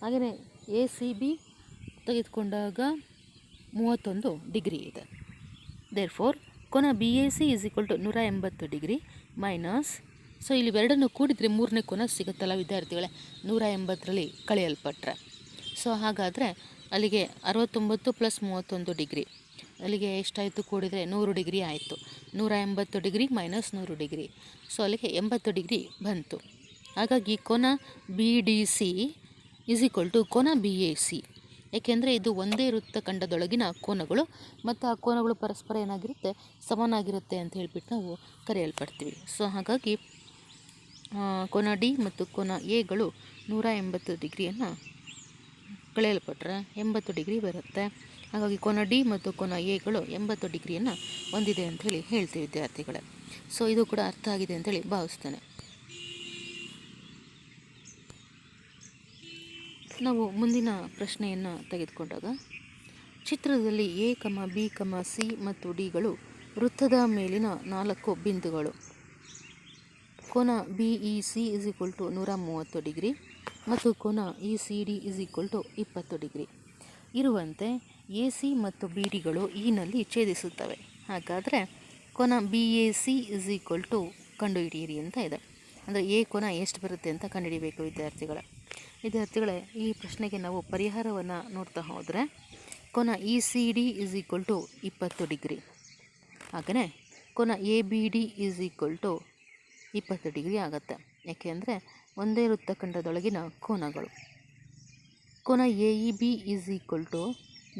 ಹಾಗೆಯೇ ಎ ಸಿ ಬಿ ತೆಗೆದುಕೊಂಡಾಗ 31 ಡಿಗ್ರಿ ಇದೆ. ದೇರ್ಫೋರ್ ಕೋನ B A C is equal to 180 degree minus, so ಇಲ್ಲಿ ಎರಡನ್ನು ಕೂಡಿದರೆ 3ನೇ ಕೋನ ಸಿಗುತ್ತಲ್ಲ ವಿದ್ಯಾರ್ಥಿಗಳೇ? 180ರಲ್ಲಿ ಕಳೆಯಲ್ಪಟ್ರೆ. ಸೊ ಹಾಗಾದರೆ ಅಲ್ಲಿಗೆ 69 ಪ್ಲಸ್ 31 ಡಿಗ್ರಿ, ಅಲ್ಲಿಗೆ ಎಷ್ಟಾಯಿತು ಕೂಡಿದರೆ? 100 ಡಿಗ್ರಿ ಆಯಿತು. 180 ಡಿಗ್ರಿ ಮೈನಸ್ 100 ಡಿಗ್ರಿ, ಸೊ ಅಲ್ಲಿಗೆ 80 ಡಿಗ್ರಿ ಬಂತು. ಹಾಗಾಗಿ ಕೋನ B D C is equal to ಕೋನ ಬಿ ಎ ಸಿ. ಏಕೆಂದರೆ ಇದು ಒಂದೇ ವೃತ್ತಖಂಡದೊಳಗಿನ ಕೋನಗಳು ಮತ್ತು ಆ ಕೋನಗಳು ಪರಸ್ಪರ ಏನಾಗಿರುತ್ತೆ? ಸಮನಾಗಿರುತ್ತೆ ಅಂತ ಹೇಳ್ಬಿಟ್ಟು ನಾವು ಕರೆಯಲ್ಪಡ್ತೀವಿ. ಸೊ ಹಾಗಾಗಿ ಕೋನ ಡಿ ಮತ್ತು ಕೋನ ಎಗಳು 180 ಡಿಗ್ರಿಯನ್ನು ಕಳೆಯಲ್ಪಟ್ಟರೆ 80 ಡಿಗ್ರಿ ಬರುತ್ತೆ. ಹಾಗಾಗಿ ಕೋನ ಡಿ ಮತ್ತು ಕೋನ ಎಗಳು 80 ಡಿಗ್ರಿಯನ್ನು ಹೊಂದಿದೆ ಅಂಥೇಳಿ ಹೇಳ್ತೀವಿ ವಿದ್ಯಾರ್ಥಿಗಳೇ. ಸೊ ಇದು ಕೂಡ ಅರ್ಥ ಆಗಿದೆ ಅಂತೇಳಿ ಭಾವಿಸ್ತೇನೆ. ನಾವು ಮುಂದಿನ ಪ್ರಶ್ನೆಯನ್ನು ತೆಗೆದುಕೊಂಡಾಗ ಚಿತ್ರದಲ್ಲಿ ಎ ಬಿ ಸಿ ಮತ್ತು ಡಿಗಳು ವೃತ್ತದ ಮೇಲಿನ 4 ಬಿಂದುಗಳು. ಕೋನ B E C is equal to 130 degree ಮತ್ತು ಕೋನ E C D is equal to 20 degree ಇರುವಂತೆ ಎ ಸಿ ಮತ್ತು ಬಿ ಡಿಗಳು ಇನಲ್ಲಿ ಛೇದಿಸುತ್ತವೆ. ಹಾಗಾದರೆ ಕೋನ B A C is equal to ಕಂಡುಹಿಡಿಯಿರಿ ಅಂತ ಇದೆ. ಅಂದರೆ ಎ ಕೋನ ಎಷ್ಟು ಬರುತ್ತೆ ಅಂತ ಕಂಡುಹಿಡಿಯಬೇಕು ವಿದ್ಯಾರ್ಥಿಗಳೇ. ಈ ಪ್ರಶ್ನೆಗೆ ನಾವು ಪರಿಹಾರವನ್ನು ನೋಡ್ತಾ ಹೋದರೆ ಕೋನ E C D is equal to 20 degree, ಹಾಗೆಯೇ ಕೋನ A B D is equal to 20 degree ಆಗುತ್ತೆ. ಯಾಕೆಂದರೆ ಒಂದೇ ವೃತ್ತಖಂಡದೊಳಗಿನ ಕೋನಗಳು. ಕೋನ A E B is equal to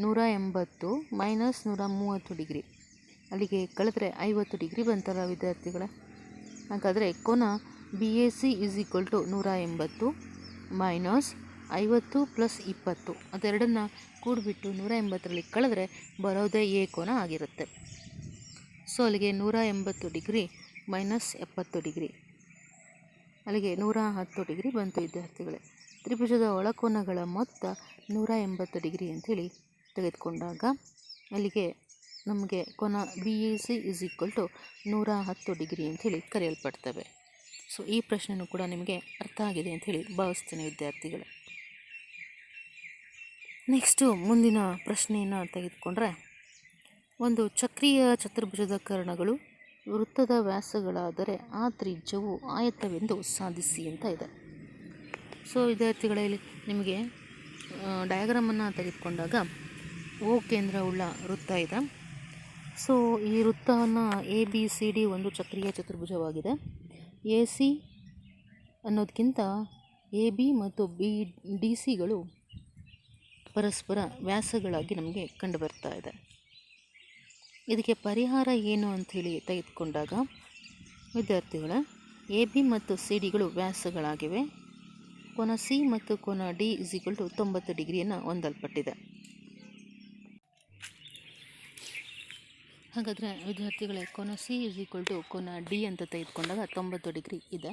180 minus 130 degree, ಅಲ್ಲಿಗೆ ಕಳೆದ್ರೆ 50 ಡಿಗ್ರಿ ಬಂತಲ್ಲ ವಿದ್ಯಾರ್ಥಿಗಳೇ? ಹಾಗಾದರೆ ಕೋನ B A C is equal to 180 minus 50 plus 20, ಅದೆರಡನ್ನು ಕೂಡಿಬಿಟ್ಟು 180ರಲ್ಲಿ ಕಳೆದ್ರೆ ಬರೋದೇ ಎ ಕೋನ ಆಗಿರುತ್ತೆ. ಸೊ ಅಲ್ಲಿಗೆ 180 ಡಿಗ್ರಿ ಮೈನಸ್ 70 ಡಿಗ್ರಿ, ಅಲ್ಲಿಗೆ 110 ಡಿಗ್ರಿ ಬಂತು ವಿದ್ಯಾರ್ಥಿಗಳೇ. ತ್ರಿಭುಜದ ಒಳಕೋನಗಳ ಮೊತ್ತ 180 ಡಿಗ್ರಿ ಅಂಥೇಳಿ ತೆಗೆದುಕೊಂಡಾಗ ಅಲ್ಲಿಗೆ ನಮಗೆ ಕೋನ B A C is equal to 110 degree ಅಂಥೇಳಿ ಕರೆಯಲ್ಪಡ್ತವೆ. ಸೊ ಈ ಪ್ರಶ್ನೆಯೂ ಕೂಡ ನಿಮಗೆ ಅರ್ಥ ಆಗಿದೆ ಅಂಥೇಳಿ ಭಾವಿಸ್ತೀನಿ ವಿದ್ಯಾರ್ಥಿಗಳೇ. ನೆಕ್ಸ್ಟು ಮುಂದಿನ ಪ್ರಶ್ನೆಯನ್ನು ತೆಗೆದುಕೊಂಡ್ರೆ, ಒಂದು ಚಕ್ರೀಯ ಚತುರ್ಭುಜದ ಕರ್ಣಗಳು ವೃತ್ತದ ವ್ಯಾಸಗಳಾದರೆ ಆ ತ್ರಿಜ್ಯವು ಆಯತವೆಂದು ಸಾಧಿಸಿ ಅಂತ ಇದೆ. ಸೊ ವಿದ್ಯಾರ್ಥಿಗಳಲ್ಲಿ ನಿಮಗೆ ಡಯಾಗ್ರಾಮನ್ನು ತೆಗೆದುಕೊಂಡಾಗ ಓ ಕೇಂದ್ರವುಳ್ಳ ವೃತ್ತ ಇದೆ. ಸೊ ಈ ವೃತ್ತವನ್ನು ABCD ಒಂದು ಚಕ್ರೀಯ ಚತುರ್ಭುಜವಾಗಿದೆ. AC ಅನ್ನೋದಕ್ಕಿಂತ AB ಮತ್ತು BDCಗಳು ಪರಸ್ಪರ ವ್ಯಾಸಗಳಾಗಿ ನಮಗೆ ಕಂಡುಬರ್ತಾ ಇದೆ. ಇದಕ್ಕೆ ಪರಿಹಾರ ಏನು ಅಂಥೇಳಿ ತೆಗೆದುಕೊಂಡಾಗ ವಿದ್ಯಾರ್ಥಿಗಳ AB ಮತ್ತು CDಗಳು ವ್ಯಾಸಗಳಾಗಿವೆ. ಕೋನ C ಮತ್ತು ಕೋನ D = 90 ಡಿಗ್ರಿಯನ್ನು ಹೊಂದಲ್ಪಟ್ಟಿದೆ. ಹಾಗಾದರೆ ವಿದ್ಯಾರ್ಥಿಗಳೇ ಕೋನ C = ಕೋನ D ಅಂತ ತೆಗೆದುಕೊಂಡಾಗ 90 ಡಿಗ್ರಿ ಇದೆ.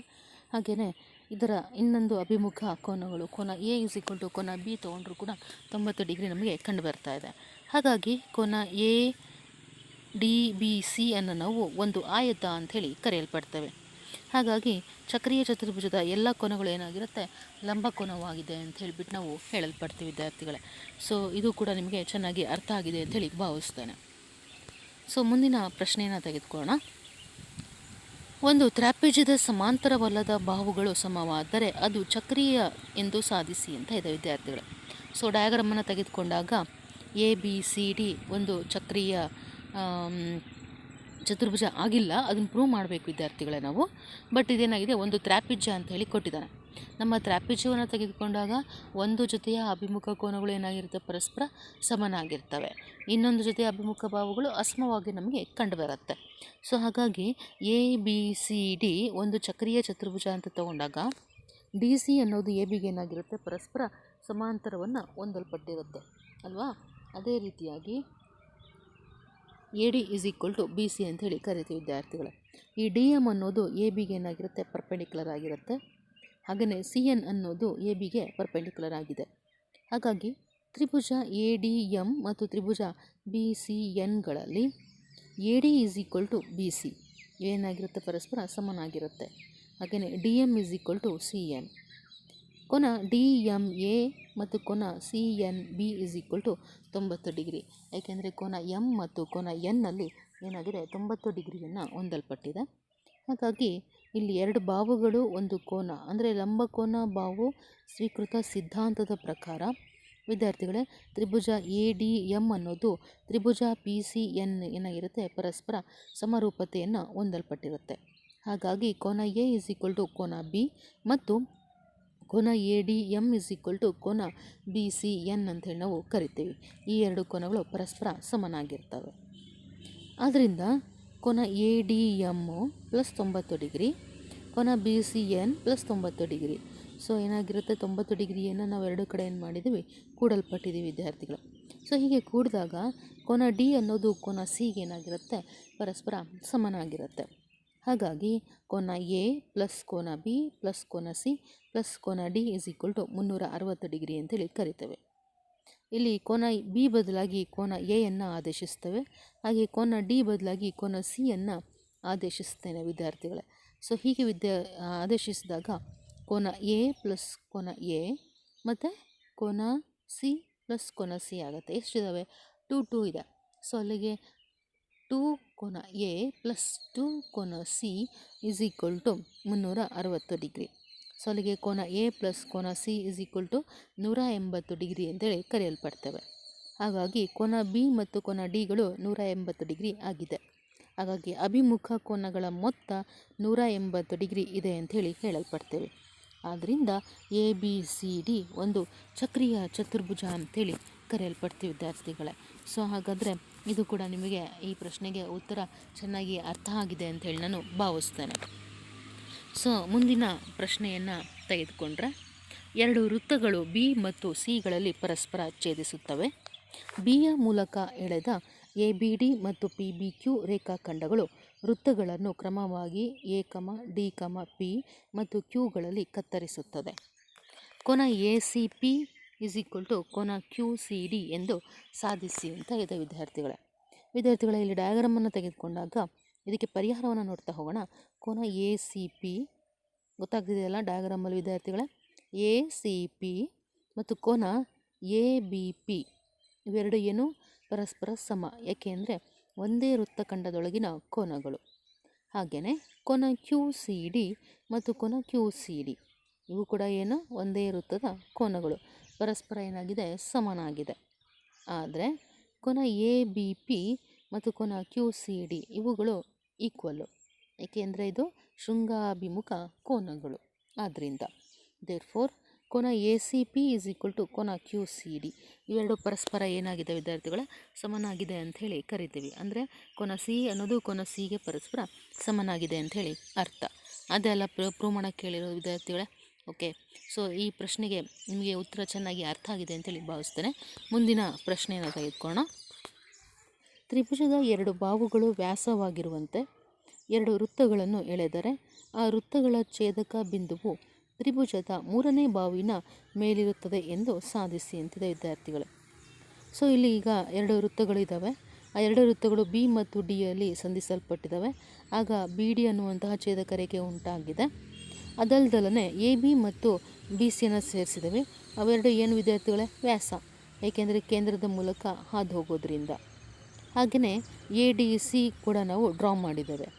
ಹಾಗೆಯೇ ಇದರ ಇನ್ನೊಂದು ಅಭಿಮುಖ ಕೋನಗಳು ಕೋನ A = ಕೋನ B ತೊಗೊಂಡ್ರೂ ಕೂಡ 90 ಡಿಗ್ರಿ ನಮಗೆ ಕಂಡು ಬರ್ತಾ ಇದೆ. ಹಾಗಾಗಿ ಕೋನ ADBC ಅನ್ನು ನಾವು ಒಂದು ಆಯತ ಅಂಥೇಳಿ ಕರೆಯಲ್ಪಡ್ತೇವೆ. ಹಾಗಾಗಿ ಚಕ್ರೀಯ ಚತುರ್ಭುಜದ ಎಲ್ಲ ಕೋನಗಳು ಏನಾಗಿರುತ್ತೆ, ಲಂಬ ಕೋನವಾಗಿದೆ ಅಂತ ಹೇಳಿಬಿಟ್ಟು ನಾವು ಹೇಳಲ್ಪಡ್ತೀವಿ ವಿದ್ಯಾರ್ಥಿಗಳೇ. ಸೊ ಇದು ಕೂಡ ನಿಮಗೆ ಚೆನ್ನಾಗಿ ಅರ್ಥ ಆಗಿದೆ ಅಂಥೇಳಿ ಭಾವಿಸ್ತೇನೆ. ಸೊ ಮುಂದಿನ ಪ್ರಶ್ನೆಯನ್ನು ತೆಗೆದುಕೊಳ್ಳೋಣ. ಒಂದು ತ್ರಾಪಿಜ್ಯದ ಸಮಾಂತರವಲ್ಲದ ಬಾಹುಗಳು ಸಮವಾದರೆ ಅದು ಚಕ್ರೀಯ ಎಂದು ಸಾಧಿಸಿ ಅಂತ ಇದೆ ವಿದ್ಯಾರ್ಥಿಗಳು. ಸೊ ಡಯಾಗ್ರಾಮನ್ನು ತೆಗೆದುಕೊಂಡಾಗ ABCD ಒಂದು ಚಕ್ರೀಯ ಚತುರ್ಭುಜ ಆಗಿಲ್ಲ, ಅದನ್ನು ಪ್ರೂವ್ ಮಾಡಬೇಕು ವಿದ್ಯಾರ್ಥಿಗಳೇ ನಾವು. ಬಟ್ ಇದೇನಾಗಿದೆ, ಒಂದು ತ್ರಾಪಿಜ್ಯ ಅಂತ ಹೇಳಿ ಕೊಟ್ಟಿದ್ದಾನೆ. ನಮ್ಮ ತ್ರಾಪಿಜ್ಯವನ್ನು ತೆಗೆದುಕೊಂಡಾಗ ಒಂದು ಜೊತೆಯ ಅಭಿಮುಖ ಕೋನಗಳು ಏನಾಗಿರುತ್ತೆ, ಪರಸ್ಪರ ಸಮನಾಗಿರ್ತವೆ. ಇನ್ನೊಂದು ಜೊತೆಯ ಅಭಿಮುಖ ಬಾಹುಗಳು ಅಸಮವಾಗಿ ನಮಗೆ ಕಂಡುಬರುತ್ತೆ. ಸೊ ಹಾಗಾಗಿ ABCD ಒಂದು ಚಕ್ರೀಯ ಚತುರ್ಭುಜ ಅಂತ ತಗೊಂಡಾಗ DC ಅನ್ನೋದು ABಗೆ ಏನಾಗಿರುತ್ತೆ, ಪರಸ್ಪರ ಸಮಾಂತರವನ್ನು ಹೊಂದಲ್ಪಟ್ಟಿರುತ್ತೆ ಅಲ್ವಾ. ಅದೇ ರೀತಿಯಾಗಿ AD = BC ಅಂತ ಹೇಳಿ ಕರಿತೀವಿ ವಿದ್ಯಾರ್ಥಿಗಳೇ. ಈ DM ಅನ್ನೋದು ABಗೆ ಏನಾಗಿರುತ್ತೆ, ಪರ್ಪೆಂಡಿಕ್ಯುಲರ್ ಆಗಿರುತ್ತೆ. ಹಾಗೆಯೇ CN ಅನ್ನೋದು ABಗೆ ಪರ್ಪೆಂಡಿಕ್ಯುಲರ್ ಆಗಿದೆ. ಹಾಗಾಗಿ ತ್ರಿಭುಜ ADM ಮತ್ತು ತ್ರಿಭುಜ BCNಗಳಲ್ಲಿ AD = BC ಏನಾಗಿರುತ್ತೆ, ಪರಸ್ಪರ ಸಮನಾಗಿರುತ್ತೆ. ಹಾಗೆಯೇ DM = CN. ಕೋನ DMA ಮತ್ತು ಕೋನ CNB = 90 ಡಿಗ್ರಿ. ಏಕೆಂದರೆ ಕೋನ M ಮತ್ತು ಕೋನ N ನಲ್ಲಿ ಏನಾಗಿದೆ, 90 ಡಿಗ್ರಿಯನ್ನು ಹೊಂದಲ್ಪಟ್ಟಿದೆ. ಹಾಗಾಗಿ ಇಲ್ಲಿ ಎರಡು ಬಾಹುಗಳು ಒಂದು ಕೋನ ಅಂದರೆ ಲಂಬಕೋನ ಬಾಹು ಸ್ವೀಕೃತ ಸಿದ್ಧಾಂತದ ಪ್ರಕಾರ ವಿದ್ಯಾರ್ಥಿಗಳೇ ತ್ರಿಭುಜ ADM ಅನ್ನೋದು ತ್ರಿಭುಜ PCN ಏನಾಗಿರುತ್ತೆ, ಪರಸ್ಪರ ಸಮರೂಪತೆಯನ್ನು ಹೊಂದಲ್ಪಟ್ಟಿರುತ್ತೆ. ಹಾಗಾಗಿ ಕೋನ A = ಕೋನ B ಮತ್ತು ಕೋನ ADM = ಕೋನ BCN ಅಂತೇಳಿ ನಾವು ಕರಿತೀವಿ. ಈ ಎರಡು ಕೋನಗಳು ಪರಸ್ಪರ ಸಮನಾಗಿರ್ತವೆ. ಆದ್ದರಿಂದ ಕೋನ ADM + 90 ಡಿಗ್ರಿ, ಕೋನ BCN + 90 ಡಿಗ್ರಿ. ಸೊ ಏನಾಗಿರುತ್ತೆ, 90 ಡಿಗ್ರಿಯನ್ನು ನಾವು ಎರಡು ಕಡೆ ಏನು ಮಾಡಿದ್ದೀವಿ, ಕೂಡಲ್ಪಟ್ಟಿದ್ದೀವಿ ವಿದ್ಯಾರ್ಥಿಗಳು. ಸೊ ಹೀಗೆ ಕೂಡಿದಾಗ ಕೋನ D ಅನ್ನೋದು ಕೋನ Cಗೆ ಏನಾಗಿರುತ್ತೆ, ಪರಸ್ಪರ ಸಮನಾಗಿರುತ್ತೆ. ಹಾಗಾಗಿ ಕೋನ A + ಕೋನ B + ಕೋನ C + ಕೋನ D = 360 ಡಿಗ್ರಿ ಅಂತೇಳಿ ಕರಿತೇವೆ. ಇಲ್ಲಿ ಕೋನ B ಬದಲಾಗಿ ಕೋನ Aಯನ್ನು ಆದೇಶಿಸ್ತೇವೆ. ಹಾಗೆ ಕೋನ D ಬದಲಾಗಿ ಕೋನ Cಯನ್ನು ಆದೇಶಿಸ್ತೇನೆ ವಿದ್ಯಾರ್ಥಿಗಳೇ. ಸೊ ಹೀಗೆ ಆದೇಶಿಸಿದಾಗ ಕೋನ A + ಕೋನ A ಮತ್ತು ಕೋನ C + ಕೋನ C ಆಗುತ್ತೆ. ಎಷ್ಟಿದ್ದಾವೆ, 2 ಇದೆ. ಸೊ ಅಲ್ಲಿಗೆ 2 ಕೋನ A + 2 ಕೋನ C = 360 ಡಿಗ್ರಿ. ಸೊ ಅಲ್ಲಿಗೆ ಕೋನ A + ಕೋನ C = 180 ಡಿಗ್ರಿ ಅಂತೇಳಿ ಕರೆಯಲ್ಪಡ್ತವೆ. ಹಾಗಾಗಿ ಕೋನ B ಮತ್ತು ಕೋನ Dಗಳು 180 ಡಿಗ್ರಿ ಆಗಿದೆ. ಹಾಗಾಗಿ ಅಭಿಮುಖ ಕೋನಗಳ ಮೊತ್ತ 180 ಡಿಗ್ರಿ ಇದೆ ಅಂಥೇಳಿ ಹೇಳಲ್ಪಡ್ತೇವೆ. ಆದ್ದರಿಂದ ABCD ಒಂದು ಚಕ್ರೀಯ ಚತುರ್ಭುಜ ಅಂಥೇಳಿ ಕರೆಯಲ್ಪಡ್ತೀವಿ ವಿದ್ಯಾರ್ಥಿಗಳೇ. ಸೊ ಹಾಗಾದರೆ ಇದು ಕೂಡ ನಿಮಗೆ ಈ ಪ್ರಶ್ನೆಗೆ ಉತ್ತರ ಚೆನ್ನಾಗಿ ಅರ್ಥ ಆಗಿದೆ ಅಂಥೇಳಿ ನಾನು ಭಾವಿಸ್ತೇನೆ. ಸೊ ಮುಂದಿನ ಪ್ರಶ್ನೆಯನ್ನು ತೆಗೆದುಕೊಂಡ್ರೆ, ಎರಡು ವೃತ್ತಗಳು B ಮತ್ತು Cಗಳಲ್ಲಿ ಪರಸ್ಪರ ಛೇದಿಸುತ್ತವೆ. Bಯ ಮೂಲಕ ಎಳೆದ ABD ಮತ್ತು PBQ ರೇಖಾಖಂಡಗಳು ವೃತ್ತಗಳನ್ನು ಕ್ರಮವಾಗಿ A, D, P ಮತ್ತು Qಗಳಲ್ಲಿ ಕತ್ತರಿಸುತ್ತದೆ. ಕೋನ ACP = ಕೋನ QCD ಎಂದು ಸಾಧಿಸಿ ಅಂತ ಇದೆ ವಿದ್ಯಾರ್ಥಿಗಳೇ. ಇಲ್ಲಿ ಡಯಾಗ್ರಾಮನ್ನು ತೆಗೆದುಕೊಂಡಾಗ ಇದಕ್ಕೆ ಪರಿಹಾರವನ್ನು ನೋಡ್ತಾ ಹೋಗೋಣ. ಕೋನ ACP ಗೊತ್ತಾಗ್ತಿದೆಯಲ್ಲ ಡಯಾಗ್ರಾಮಲ್ಲಿ ವಿದ್ಯಾರ್ಥಿಗಳೇ? ಎ ಸಿ ಪಿ ಮತ್ತು ಕೋನ ಎ ಬಿ ಪಿ ಇವೆರಡು ಏನು ಪರಸ್ಪರ ಸಮ, ಏಕೆಂದರೆ ಒಂದೇ ವೃತ್ತಖಂಡದೊಳಗಿನ ಕೋನಗಳು. ಹಾಗೆಯೇ ಕೋನ ಕ್ಯೂ ಸಿ ಡಿ ಮತ್ತು ಕೋನ ಕ್ಯೂ ಸಿ ಡಿ ಇವು ಕೂಡ ಏನು ಒಂದೇ ವೃತ್ತದ ಕೋನಗಳು, ಪರಸ್ಪರ ಏನಾಗಿದೆ ಸಮನಾಗಿದೆ. ಆದರೆ ಕೋನ ಎ ಬಿ ಪಿ ಮತ್ತು ಕೋನ ಕ್ಯೂ ಸಿ ಡಿ ಇವುಗಳು ಈಕ್ವಲ್ಲು, ಏಕೆಂದರೆ ಇದು ಶೃಂಗಾಭಿಮುಖ ಕೋನಗಳು. ಆದ್ದರಿಂದ ದೇರ್ಫೋರ್ ಕೋನ A C P is equal to ಕೋನ ಕ್ಯೂ ಸಿ ಡಿ ಇವೆರಡು ಪರಸ್ಪರ ಏನಾಗಿದೆ ವಿದ್ಯಾರ್ಥಿಗಳ ಸಮನಾಗಿದೆ ಅಂಥೇಳಿ ಕರಿತೀವಿ. ಅಂದರೆ ಕೋನ ಸಿ ಅನ್ನೋದು ಕೋನ ಸಿಗೆ ಪರಸ್ಪರ ಸಮನಾಗಿದೆ ಅಂಥೇಳಿ ಅರ್ಥ. ಅದೆಲ್ಲ ಪ್ರೂವ್ ಮಾಡೋಕ್ಕೆ ಕೇಳಿರೋ ವಿದ್ಯಾರ್ಥಿಗಳೇ. ಓಕೆ, ಸೊ ಈ ಪ್ರಶ್ನೆಗೆ ನಿಮಗೆ ಉತ್ತರ ಚೆನ್ನಾಗಿ ಅರ್ಥ ಆಗಿದೆ ಅಂತೇಳಿ ಭಾವಿಸ್ತೇನೆ. ಮುಂದಿನ ಪ್ರಶ್ನೆಯನ್ನು ತೆಗೆದುಕೊಳ್ಳೋಣ. ತ್ರಿಭುಜದ ಎರಡು ಬಾಹುಗಳು ವ್ಯಾಸವಾಗಿರುವಂತೆ ಎರಡು ವೃತ್ತಗಳನ್ನು ಎಳೆದರೆ ಆ ವೃತ್ತಗಳ ಛೇದಕ ಬಿಂದುವು ತ್ರಿಭುಜದ ಮೂರನೇ ಬಾವಿನ ಮೇಲಿರುತ್ತದೆ ಎಂದು ಸಾಧಿಸಿ ಅಂತಿದೆ ವಿದ್ಯಾರ್ಥಿಗಳು. ಸೊ ಇಲ್ಲಿ ಈಗ ಎರಡು ವೃತ್ತಗಳು ಇದ್ದಾವೆ. ಆ ಎರಡು ವೃತ್ತಗಳು ಬಿ ಮತ್ತು ಡಿಯಲ್ಲಿ ಸಂಧಿಸಲ್ಪಟ್ಟಿದ್ದಾವೆ. ಆಗ ಬಿ ಡಿ ಅನ್ನುವಂತಹ ಛೇದಕ ರೇಖೆ ಉಂಟಾಗಿದೆ. ಅದಲ್ದಲನೆ ಎ ಬಿ ಮತ್ತು ಬಿ ಸಿಯನ್ನು ಸೇರಿಸಿದ್ದೇವೆ. ಅವೆರಡು ಏನು ವಿದ್ಯಾರ್ಥಿಗಳೇ? ವ್ಯಾಸ, ಏಕೆಂದರೆ ಕೇಂದ್ರದ ಮೂಲಕ ಹಾದು ಹೋಗೋದ್ರಿಂದ. ಹಾಗೆಯೇ ಎ ಡಿ ಸಿ ಕೂಡ ನಾವು ಡ್ರಾ ಮಾಡಿದ್ದೇವೆ.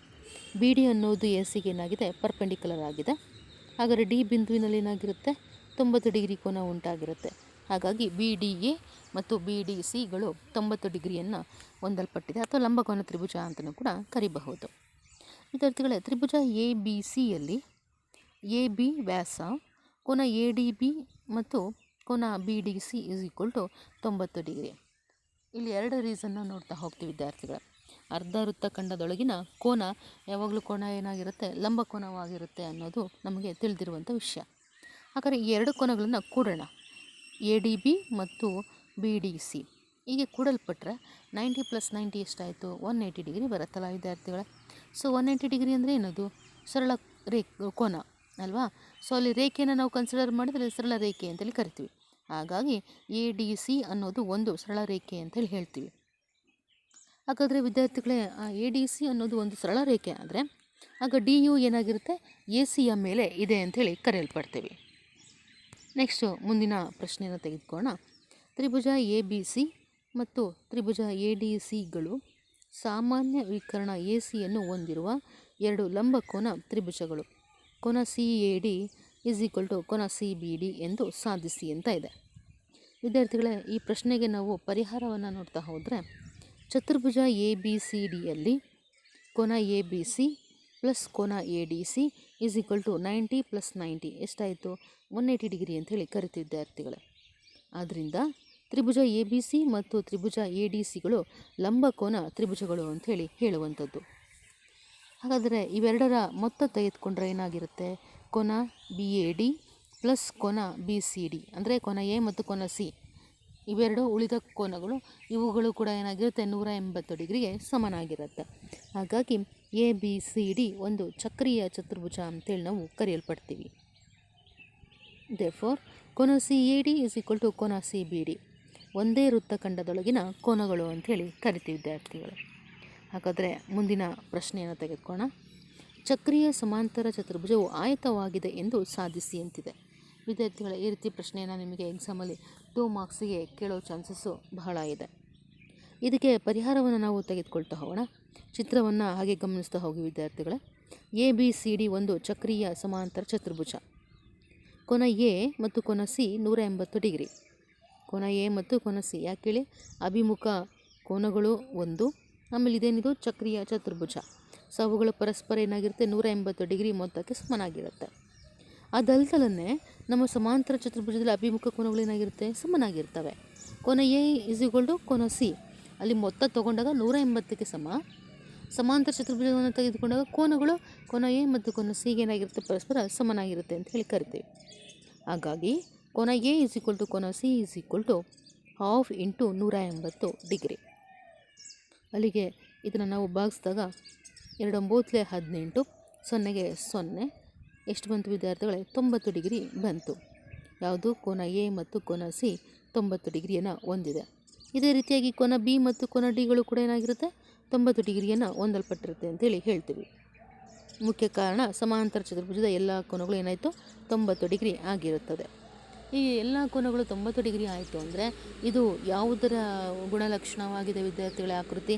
ಬಿ ಡಿ ಅನ್ನೋದು ಎ ಸಿಗೆ ಏನಾಗಿದೆ? ಪರ್ಪೆಂಡಿಕ್ಯುಲರ್ ಆಗಿದೆ. ಹಾಗಾದರೆ ಡಿ ಬಿಂದುವಿನಲ್ಲಿ ಏನಾಗಿರುತ್ತೆ? 90 ಡಿಗ್ರಿ ಕೋನ ಉಂಟಾಗಿರುತ್ತೆ. ಹಾಗಾಗಿ ಬಿ ಡಿ ಎ ಮತ್ತು ಬಿ ಡಿ ಸಿಗಳು 90 ಡಿಗ್ರಿಯನ್ನು ಹೊಂದಲ್ಪಟ್ಟಿದೆ, ಅಥವಾ ಲಂಬಕೋನ ತ್ರಿಭುಜ ಅಂತಲೂ ಕೂಡ ಕರಿಬಹುದು. ವಿದ್ಯಾರ್ಥಿಗಳೇ, ತ್ರಿಭುಜ ಎ ಬಿ ಸಿಯಲ್ಲಿ ಎ ಬಿ ವ್ಯಾಸ, ಕೋನ ಎ ಡಿ ಬಿ ಮತ್ತು ಕೋನ B D C is equal to 90 degree. ಇಲ್ಲಿ ಎರಡು ರೀಸನ್ನ ನೋಡ್ತಾ ಹೋಗ್ತೀವಿ ವಿದ್ಯಾರ್ಥಿಗಳೇ. ಅರ್ಧ ವೃತ್ತಖಂಡದೊಳಗಿನ ಕೋನ ಯಾವಾಗಲೂ ಕೋನ ಏನಾಗಿರುತ್ತೆ? ಲಂಬಕೋನವಾಗಿರುತ್ತೆ ಅನ್ನೋದು ನಮಗೆ ತಿಳಿದಿರುವಂಥ ವಿಷಯ. ಹಾಗಾದರೆ ಈ ಎರಡು ಕೋನಗಳನ್ನು ಕೂಡೋಣ. ಎ ಡಿ ಬಿ ಮತ್ತು ಬಿ ಡಿ ಸಿ ಹೀಗೆ ಕೂಡಲ್ಪಟ್ಟರೆ 90 + 90 ಎಷ್ಟಾಯಿತು? 180 ಡಿಗ್ರಿ ಬರುತ್ತಲ್ಲ ವಿದ್ಯಾರ್ಥಿಗಳೇ. ಸೊ 180 ಡಿಗ್ರಿ ಅಂದರೆ ಏನದು? ಸರಳ ಕೋನ ಅಲ್ವಾ? ಸೊ ಅಲ್ಲಿ ರೇಖೆಯನ್ನು ನಾವು ಕನ್ಸಿಡರ್ ಮಾಡಿದರೆ ಸರಳ ರೇಖೆ ಅಂತೇಳಿ ಕರಿತೀವಿ. ಹಾಗಾಗಿ ಎ ಡಿ ಸಿ ಅನ್ನೋದು ಒಂದು ಸರಳ ರೇಖೆ ಅಂತೇಳಿ ಹೇಳ್ತೀವಿ. ಹಾಗಾದರೆ ವಿದ್ಯಾರ್ಥಿಗಳೇ, ಆ ಎ ಡಿ ಸಿ ಅನ್ನೋದು ಒಂದು ಸರಳ ರೇಖೆ ಆದರೆ ಆಗ ಡಿ ಯು ಏನಾಗಿರುತ್ತೆ? ಎ ಸಿಯ ಮೇಲೆ ಇದೆ ಅಂಥೇಳಿ ಕರೆಯಲ್ಪಡ್ತೀವಿ. ನೆಕ್ಸ್ಟು ಮುಂದಿನ ಪ್ರಶ್ನೆಯನ್ನು ತೆಗೆದುಕೊಳ್ಳೋಣ. ತ್ರಿಭುಜ ಎ ಬಿ ಸಿ ಮತ್ತು ತ್ರಿಭುಜ ಎ ಡಿ ಸಿಗಳು ಸಾಮಾನ್ಯ ವಿಕರ್ಣ ಎ ಸಿಯನ್ನು ಹೊಂದಿರುವ ಎರಡು ಲಂಬಕೋನ ತ್ರಿಭುಜಗಳು. ಕೋನ C A D is equal to ಕೋನ ಸಿ ಬಿ ಡಿ ಎಂದು ಸಾಧಿಸಿ ಅಂತ ಇದೆ. ವಿದ್ಯಾರ್ಥಿಗಳೇ, ಈ ಪ್ರಶ್ನೆಗೆ ನಾವು ಪರಿಹಾರವನ್ನು ನೋಡ್ತಾ ಹೋದರೆ, ಚತುರ್ಭುಜ ಎ ಬಿ ಸಿ ಡಿಯಲ್ಲಿ ಕೋನ ಎ ಬಿ ಸಿ ಪ್ಲಸ್ ಕೋನ A D C is equal to 90 + 90 ಎಷ್ಟಾಯಿತು? 180 ಡಿಗ್ರಿ ಅಂಥೇಳಿ ಕರಿತೀವಿ ವಿದ್ಯಾರ್ಥಿಗಳೇ. ಆದ್ದರಿಂದ ತ್ರಿಭುಜ ಎ ಬಿ ಸಿ ಮತ್ತು ತ್ರಿಭುಜ ಎ ಡಿ ಸಿಗಳು ಲಂಬಕೋನ ತ್ರಿಭುಜಗಳು ಅಂಥೇಳಿ ಹೇಳುವಂಥದ್ದು. ಹಾಗಾದರೆ ಇವೆರಡರ ಮೊತ್ತ ತೆಗೆದುಕೊಂಡ್ರೆ ಏನಾಗಿರುತ್ತೆ? ಕೋನ ಬಿ ಎ ಡಿ ಪ್ಲಸ್ ಕೋನ ಬಿ ಸಿ ಡಿ, ಅಂದರೆ ಕೋನ ಎ ಮತ್ತು ಕೋನ ಸಿ ಇವೆರಡು ಉಳಿದ ಕೋನಗಳು, ಇವುಗಳು ಕೂಡ ಏನಾಗಿರುತ್ತೆ? 180 ಡಿಗ್ರಿಗೆ ಸಮನಾಗಿರುತ್ತೆ. ಹಾಗಾಗಿ ಎ ಬಿ ಸಿ ಡಿ ಒಂದು ಚಕ್ರೀಯ ಚತುರ್ಭುಜ ಅಂತೇಳಿ ನಾವು ಕರೆಯಲ್ಪಡ್ತೀವಿ. ದೇರ್ಫೋರ್ ಕೋನ C A D is equal to ಕೋನ ಸಿ ಬಿ ಡಿ ಒಂದೇ ವೃತ್ತಖಂಡದೊಳಗಿನ ಕೋನಗಳು ಅಂಥೇಳಿ ಕರಿತೀವಿ ವಿದ್ಯಾರ್ಥಿಗಳು. ಹಾಗಾದರೆ ಮುಂದಿನ ಪ್ರಶ್ನೆಯನ್ನು ತೆಗೆದುಕೊಳ್ಳೋಣ. ಚಕ್ರೀಯ ಸಮಾಂತರ ಚತುರ್ಭುಜವು ಆಯತವಾಗಿದೆ ಎಂದು ಸಾಧಿಸಿ ಅಂತಿದೆ. ವಿದ್ಯಾರ್ಥಿಗಳ ಈ ರೀತಿ ಪ್ರಶ್ನೆಯನ್ನು ನಿಮಗೆ ಎಕ್ಸಾಮಲ್ಲಿ 2 ಮಾರ್ಕ್ಸಿಗೆ ಕೇಳೋ ಚಾನ್ಸಸ್ಸು ಬಹಳ ಇದೆ. ಇದಕ್ಕೆ ಪರಿಹಾರವನ್ನು ನಾವು ತೆಗೆದುಕೊಳ್ತಾ ಹೋಗೋಣ. ಚಿತ್ರವನ್ನು ಹಾಗೆ ಗಮನಿಸ್ತಾ ಹೋಗಿ ವಿದ್ಯಾರ್ಥಿಗಳೇ. ಎ ಬಿ ಸಿ ಡಿ ಒಂದು ಚಕ್ರೀಯ ಸಮಾಂತರ ಚತುರ್ಭುಜ. ಕೋನ ಎ ಮತ್ತು ಕೋನ ಸಿ 180 ಡಿಗ್ರಿ. ಕೋನ ಎ ಮತ್ತು ಕೋನ ಸಿ ಯಾಕೆ ಹೇಳಿ? ಅಭಿಮುಖ ಕೋನಗಳು ಒಂದು. ಆಮೇಲೆ ಇದೇನಿದು? ಚಕ್ರೀಯ ಚತುರ್ಭುಜ. ಸೊ ಅವುಗಳು ಪರಸ್ಪರ ಏನಾಗಿರುತ್ತೆ? 180 ಡಿಗ್ರಿ ಮೊತ್ತಕ್ಕೆ ಸಮನಾಗಿರುತ್ತೆ. ಅದಲ್ದಲೇ ನಮ್ಮ ಸಮಾಂತರ ಚತುರ್ಭುಜದಲ್ಲಿ ಅಭಿಮುಖ ಕೋನಗಳು ಏನಾಗಿರುತ್ತೆ? ಸಮನಾಗಿರ್ತವೆ. ಕೋನ ಎ ಈಸ್ ಈಕ್ವಲ್ ಟು ಕೋನ ಸಿ ಅಲ್ಲಿ ಮೊತ್ತ ತೊಗೊಂಡಾಗ 180ಕ್ಕೆ ಸಮ. ಸಮಾಂತರ ಚತುರ್ಭುಜವನ್ನು ತೆಗೆದುಕೊಂಡಾಗ ಕೋನಗಳು ಕೋನ ಎ ಮತ್ತು ಕೋನ ಸಿಗೆ ಏನಾಗಿರುತ್ತೆ? ಪರಸ್ಪರ ಸಮನಾಗಿರುತ್ತೆ ಅಂತ ಹೇಳಿ ಕರಿತೀವಿ. ಹಾಗಾಗಿ ಕೋನ ಎ ಈಸ್ ಈಕ್ವಲ್ ಟು ಕೋನ C is equal to 1/2 × 180 degree. ಅಲ್ಲಿಗೆ ಇದನ್ನು ನಾವು ಭಾಗಿಸಿದಾಗ 2 9 18, 0ಗೆ 0 ಎಷ್ಟು ಬಂತು ವಿದ್ಯಾರ್ಥಿಗಳೇ? 90 ಡಿಗ್ರಿ ಬಂತು. ಯಾವುದು? ಕೋನ ಎ ಮತ್ತು ಕೋನ ಸಿ 90 ಡಿಗ್ರಿಯನ್ನು ಹೊಂದಿದೆ. ಇದೇ ರೀತಿಯಾಗಿ ಕೋನ ಬಿ ಮತ್ತು ಕೋನ ಡಿಗಳು ಕೂಡ ಏನಾಗಿರುತ್ತೆ? 90 ಡಿಗ್ರಿಯನ್ನು ಹೊಂದಲ್ಪಟ್ಟಿರುತ್ತೆ ಅಂತೇಳಿ ಹೇಳ್ತೀವಿ. ಮುಖ್ಯ ಕಾರಣ ಸಮಾಂತರ ಚತುರ್ಭುಜದ ಎಲ್ಲ ಕೋನಗಳು ಏನಾಯಿತು 90 ಡಿಗ್ರಿ ಆಗಿರುತ್ತದೆ. ಈ ಎಲ್ಲ ಕೋನಗಳು 90 ಡಿಗ್ರಿ ಆಯಿತು ಅಂದರೆ ಇದು ಯಾವುದರ ಗುಣಲಕ್ಷಣವಾಗಿದೆ ವಿದ್ಯಾರ್ಥಿಗಳ ಆಕೃತಿ?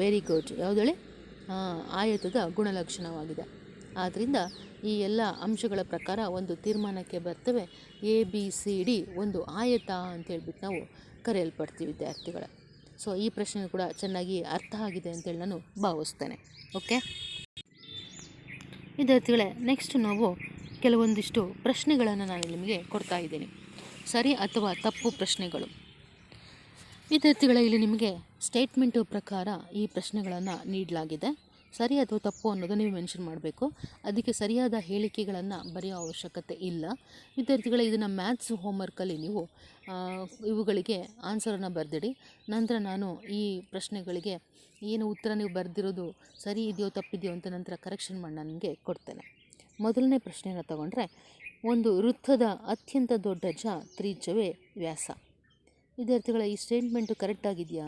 Very good. ಯಾವುದು ಹೇಳಿ? ಆಯತದ ಗುಣಲಕ್ಷಣವಾಗಿದೆ. ಆದ್ದರಿಂದ ಈ ಎಲ್ಲ ಅಂಶಗಳ ಪ್ರಕಾರ ಒಂದು ತೀರ್ಮಾನಕ್ಕೆ ಬರ್ತವೆ. ABCD ಒಂದು ಆಯತ ಅಂತೇಳ್ಬಿಟ್ಟು ನಾವು ಕರೆಯಲ್ಪಡ್ತೀವಿ ವಿದ್ಯಾರ್ಥಿಗಳ. ಸೊ ಈ ಪ್ರಶ್ನೆ ಕೂಡ ಚೆನ್ನಾಗಿ ಅರ್ಥ ಆಗಿದೆ ಅಂತೇಳಿ ನಾನು ಭಾವಿಸ್ತೇನೆ. ಓಕೆ ವಿದ್ಯಾರ್ಥಿಗಳೇ, ನೆಕ್ಸ್ಟ್ ನಾವು ಕೆಲವೊಂದಿಷ್ಟು ಪ್ರಶ್ನೆಗಳನ್ನು ನಾನು ನಿಮಗೆ ಕೊಡ್ತಾ ಇದ್ದೀನಿ. ಸರಿ ಅಥವಾ ತಪ್ಪು ಪ್ರಶ್ನೆಗಳು. ವಿದ್ಯಾರ್ಥಿಗಳೇ, ಇಲ್ಲಿ ನಿಮಗೆ ಸ್ಟೇಟ್ಮೆಂಟು ಪ್ರಕಾರ ಈ ಪ್ರಶ್ನೆಗಳನ್ನು ನೀಡಲಾಗಿದೆ. ಸರಿ ಅಥವಾ ತಪ್ಪು ಅನ್ನೋದು ನೀವು ಮೆನ್ಷನ್ ಮಾಡಬೇಕು. ಅದಕ್ಕೆ ಸರಿಯಾದ ಹೇಳಿಕೆಗಳನ್ನು ಬರೆಯೋ ಅವಶ್ಯಕತೆ ಇಲ್ಲ. ವಿದ್ಯಾರ್ಥಿಗಳೇ, ಇದನ್ನು ಮ್ಯಾಥ್ಸ್ ಹೋಮ್ವರ್ಕಲ್ಲಿ ನೀವು ಇವುಗಳಿಗೆ ಆನ್ಸರನ್ನು ಬರೆದಿಡಿ. ನಂತರ ನಾನು ಈ ಪ್ರಶ್ನೆಗಳಿಗೆ ಏನು ಉತ್ತರ ನೀವು ಬರೆದಿರೋದು ಸರಿ ಇದೆಯೋ ತಪ್ಪಿದೆಯೋ ಅಂತ ನಂತರ ಕರೆಕ್ಷನ್ ಮಾಡಿ ನನಗೆ ಕೊಡ್ತೇನೆ. ಮೊದಲನೇ ಪ್ರಶ್ನೆಯನ್ನು ತಗೊಂಡ್ರೆ, ಒಂದು ವೃತ್ತದ ಅತ್ಯಂತ ದೊಡ್ಡ ತ್ರಿಜ್ಯವೇ ವ್ಯಾಸ. ವಿದ್ಯಾರ್ಥಿಗಳ ಈ ಸ್ಟೇಟ್ಮೆಂಟು ಕರೆಕ್ಟಾಗಿದೆಯಾ?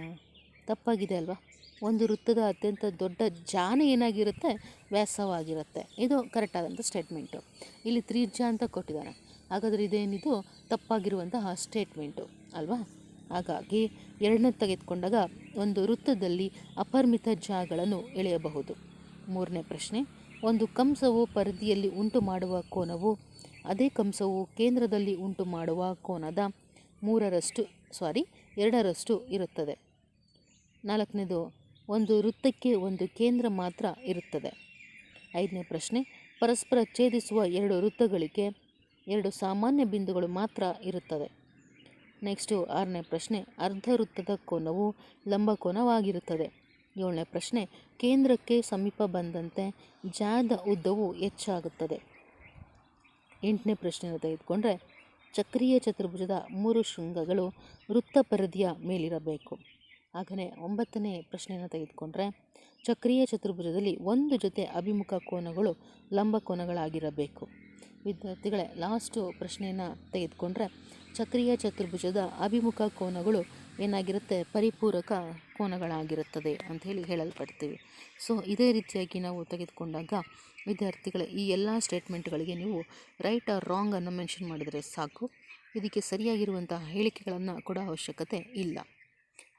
ತಪ್ಪಾಗಿದೆ ಅಲ್ವಾ? ಒಂದು ವೃತ್ತದ ಅತ್ಯಂತ ದೊಡ್ಡ ಜಾನೆ ಏನಾಗಿರುತ್ತೆ? ವ್ಯಾಸವಾಗಿರುತ್ತೆ. ಇದು ಕರೆಕ್ಟಾದಂಥ ಸ್ಟೇಟ್ಮೆಂಟು. ಇಲ್ಲಿ ತ್ರಿಜ್ಯ ಅಂತ ಕೊಟ್ಟಿದ್ದಾನೆ. ಹಾಗಾದರೆ ಇದೇನಿದು ತಪ್ಪಾಗಿರುವಂತಹ ಸ್ಟೇಟ್ಮೆಂಟು ಅಲ್ವಾ? ಹಾಗಾಗಿ ಎರಡನೇ ತೆಗೆದುಕೊಂಡಾಗ ಒಂದು ವೃತ್ತದಲ್ಲಿ ಅಪರಿಮಿತ ಜಾಗಳನ್ನು ಎಳೆಯಬಹುದು. ಮೂರನೇ ಪ್ರಶ್ನೆ, ಒಂದು ಕಂಸವು ಪರಿಧಿಯಲ್ಲಿ ಉಂಟು ಮಾಡುವ ಕೋನವು ಅದೇ ಕಂಸವು ಕೇಂದ್ರದಲ್ಲಿ ಉಂಟು ಮಾಡುವ ಕೋನದ 2ರಷ್ಟು ಇರುತ್ತದೆ. ನಾಲ್ಕನೇದು, ಒಂದು ವೃತ್ತಕ್ಕೆ ಒಂದು ಕೇಂದ್ರ ಮಾತ್ರ ಇರುತ್ತದೆ. ಐದನೇ ಪ್ರಶ್ನೆ, ಪರಸ್ಪರ ಛೇದಿಸುವ ಎರಡು ವೃತ್ತಗಳಿಗೆ 2 ಸಾಮಾನ್ಯ ಬಿಂದುಗಳು ಮಾತ್ರ ಇರುತ್ತದೆ. ನೆಕ್ಸ್ಟು ಆರನೇ ಪ್ರಶ್ನೆ, ಅರ್ಧ ವೃತ್ತದ ಕೋನವು ಲಂಬಕೋನವಾಗಿರುತ್ತದೆ. ಏಳನೇ ಪ್ರಶ್ನೆ, ಕೇಂದ್ರಕ್ಕೆ ಸಮೀಪ ಬಂದಂತೆ ಜಾದ ಉದ್ದವು ಹೆಚ್ಚಾಗುತ್ತದೆ. ಎಂಟನೇ ಪ್ರಶ್ನೆಯನ್ನು ತೆಗೆದುಕೊಂಡ್ರೆ, ಚಕ್ರೀಯ ಚತುರ್ಭುಜದ 3 ಶೃಂಗಗಳು ವೃತ್ತ ಪರಿಧಿಯ ಮೇಲಿರಬೇಕು. ಹಾಗೆಯೇ 9ನೇ ಪ್ರಶ್ನೆಯನ್ನು ತೆಗೆದುಕೊಂಡ್ರೆ, ಚಕ್ರೀಯ ಚತುರ್ಭುಜದಲ್ಲಿ ಒಂದು ಜೊತೆ ಅಭಿಮುಖ ಕೋನಗಳು ಲಂಬಕೋನಗಳಾಗಿರಬೇಕು. ವಿದ್ಯಾರ್ಥಿಗಳೇ, ಲಾಸ್ಟು ಪ್ರಶ್ನೆಯನ್ನು ತೆಗೆದುಕೊಂಡ್ರೆ, ಚಕ್ರೀಯ ಚತುರ್ಭುಜದ ಅಭಿಮುಖ ಕೋನಗಳು ಏನಾಗಿರುತ್ತೆ? ಪರಿಪೂರಕ ಕೋನಗಳಾಗಿರುತ್ತದೆ ಅಂಥೇಳಿ ಹೇಳಲ್ಪಡ್ತೀವಿ. ಸೊ ಇದೇ ರೀತಿಯಾಗಿ ನಾವು ತೆಗೆದುಕೊಂಡಾಗ ವಿದ್ಯಾರ್ಥಿಗಳೇ, ಈ ಎಲ್ಲ ಸ್ಟೇಟ್ಮೆಂಟ್ಗಳಿಗೆ ನೀವು ರೈಟ್ ಆರ್ ರಾಂಗ್ ಅನ್ನು ಮೆನ್ಷನ್ ಮಾಡಿದರೆ ಸಾಕು. ಇದಕ್ಕೆ ಸರಿಯಾಗಿರುವಂತಹ ಹೇಳಿಕೆಗಳನ್ನು ಕೊಡೋ ಅವಶ್ಯಕತೆ ಇಲ್ಲ.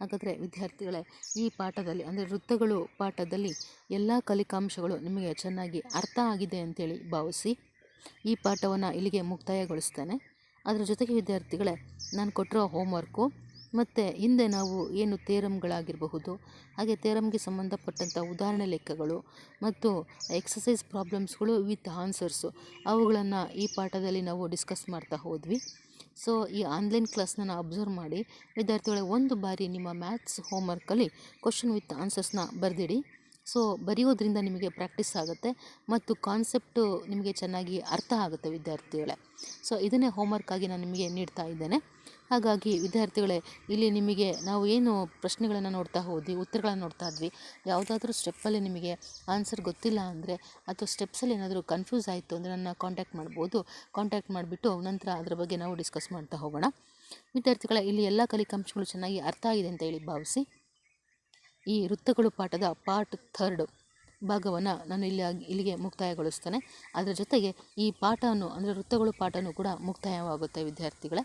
ಹಾಗಾದರೆ ವಿದ್ಯಾರ್ಥಿಗಳೇ, ಈ ಪಾಠದಲ್ಲಿ ಅಂದರೆ ವೃತ್ತಗಳು ಪಾಠದಲ್ಲಿ ಎಲ್ಲ ಕಲಿಕಾಂಶಗಳು ನಿಮಗೆ ಚೆನ್ನಾಗಿ ಅರ್ಥ ಆಗಿದೆ ಅಂತೇಳಿ ಭಾವಿಸಿ ಈ ಪಾಠವನ್ನು ಇಲ್ಲಿಗೆ ಮುಕ್ತಾಯಗೊಳಿಸ್ತೇನೆ. ಅದರ ಜೊತೆಗೆ ವಿದ್ಯಾರ್ಥಿಗಳೇ, ನಾನು ಕೊಟ್ಟಿರೋ ಹೋಮ್ವರ್ಕು ಮತ್ತು ಹಿಂದೆ ನಾವು ಏನು ಥಿಯರಮ್ಗಳಾಗಿರಬಹುದು, ಹಾಗೆ ಥಿಯರಮ್ಗೆ ಸಂಬಂಧಪಟ್ಟಂಥ ಉದಾಹರಣೆ ಲೆಕ್ಕಗಳು ಮತ್ತು ಎಕ್ಸಸೈಸ್ ಪ್ರಾಬ್ಲಮ್ಸ್ಗಳು ವಿತ್ ಆನ್ಸರ್ಸು ಅವುಗಳನ್ನು ಈ ಪಾಠದಲ್ಲಿ ನಾವು ಡಿಸ್ಕಸ್ ಮಾಡ್ತಾ ಹೋದ್ವಿ. ಸೊ ಈ ಆನ್ಲೈನ್ ಕ್ಲಾಸ್ನ ಅಬ್ಸರ್ವ್ ಮಾಡಿ ವಿದ್ಯಾರ್ಥಿಗಳೇ, ಒಂದು ಬಾರಿ ನಿಮ್ಮ ಮ್ಯಾಥ್ಸ್ ಹೋಮ್ವರ್ಕಲ್ಲಿ ಕ್ವಶನ್ ವಿತ್ ಆನ್ಸರ್ಸ್ನ ಬರೆದಿಡಿ. ಸೊ ಬರೆಯೋದ್ರಿಂದ ನಿಮಗೆ ಪ್ರಾಕ್ಟೀಸ್ ಆಗುತ್ತೆ ಮತ್ತು ಕಾನ್ಸೆಪ್ಟು ನಿಮಗೆ ಚೆನ್ನಾಗಿ ಅರ್ಥ ಆಗುತ್ತೆ ವಿದ್ಯಾರ್ಥಿಗಳೇ. ಸೊ ಇದನ್ನೇ ಹೋಮ್ವರ್ಕಾಗಿ ನಾನು ನಿಮಗೆ ನೀಡ್ತಾ ಇದ್ದೇನೆ. ಹಾಗಾಗಿ ವಿದ್ಯಾರ್ಥಿಗಳೇ, ಇಲ್ಲಿ ನಿಮಗೆ ನಾವು ಏನು ಪ್ರಶ್ನೆಗಳನ್ನು ನೋಡ್ತಾ ಹೋದ್ವಿ, ಉತ್ತರಗಳನ್ನು ನೋಡ್ತಾ ಇದ್ವಿ, ಯಾವುದಾದ್ರೂ ಸ್ಟೆಪ್ಪಲ್ಲಿ ನಿಮಗೆ ಆನ್ಸರ್ ಗೊತ್ತಿಲ್ಲ ಅಂದರೆ ಅಥವಾ ಸ್ಟೆಪ್ಸಲ್ಲಿ ಏನಾದರೂ ಕನ್ಫ್ಯೂಸ್ ಆಯಿತು ಅಂದರೆ ನನ್ನ ಕಾಂಟ್ಯಾಕ್ಟ್ ಮಾಡ್ಬೋದು. ಕಾಂಟ್ಯಾಕ್ಟ್ ಮಾಡಿಬಿಟ್ಟು ನಂತರ ಅದರ ಬಗ್ಗೆ ನಾವು ಡಿಸ್ಕಸ್ ಮಾಡ್ತಾ ಹೋಗೋಣ. ವಿದ್ಯಾರ್ಥಿಗಳೇ, ಇಲ್ಲಿ ಎಲ್ಲ ಕಲಿಕಾಂಶಗಳು ಚೆನ್ನಾಗಿ ಅರ್ಥ ಆಗಿದೆ ಅಂತ ಹೇಳಿ ಭಾವಿಸಿ ಈ ವೃತ್ತಗಳು ಪಾಠದ ಪಾರ್ಟ್ 3 ಭಾಗವನ್ನು ನಾನು ಇಲ್ಲಿಗೆ ಮುಕ್ತಾಯಗೊಳಿಸ್ತೇನೆ. ಅದರ ಜೊತೆಗೆ ಈ ಪಾಠವನ್ನು ಅಂದರೆ ವೃತ್ತಗಳು ಪಾಠನೂ ಕೂಡ ಮುಕ್ತಾಯವಾಗುತ್ತೆ ವಿದ್ಯಾರ್ಥಿಗಳೇ.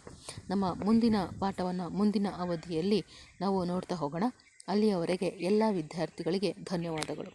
ನಮ್ಮ ಮುಂದಿನ ಪಾಠವನ್ನು ಮುಂದಿನ ಅವಧಿಯಲ್ಲಿ ನಾವು ನೋಡ್ತಾ ಹೋಗೋಣ. ಅಲ್ಲಿಯವರೆಗೆ ಎಲ್ಲ ವಿದ್ಯಾರ್ಥಿಗಳಿಗೆ ಧನ್ಯವಾದಗಳು.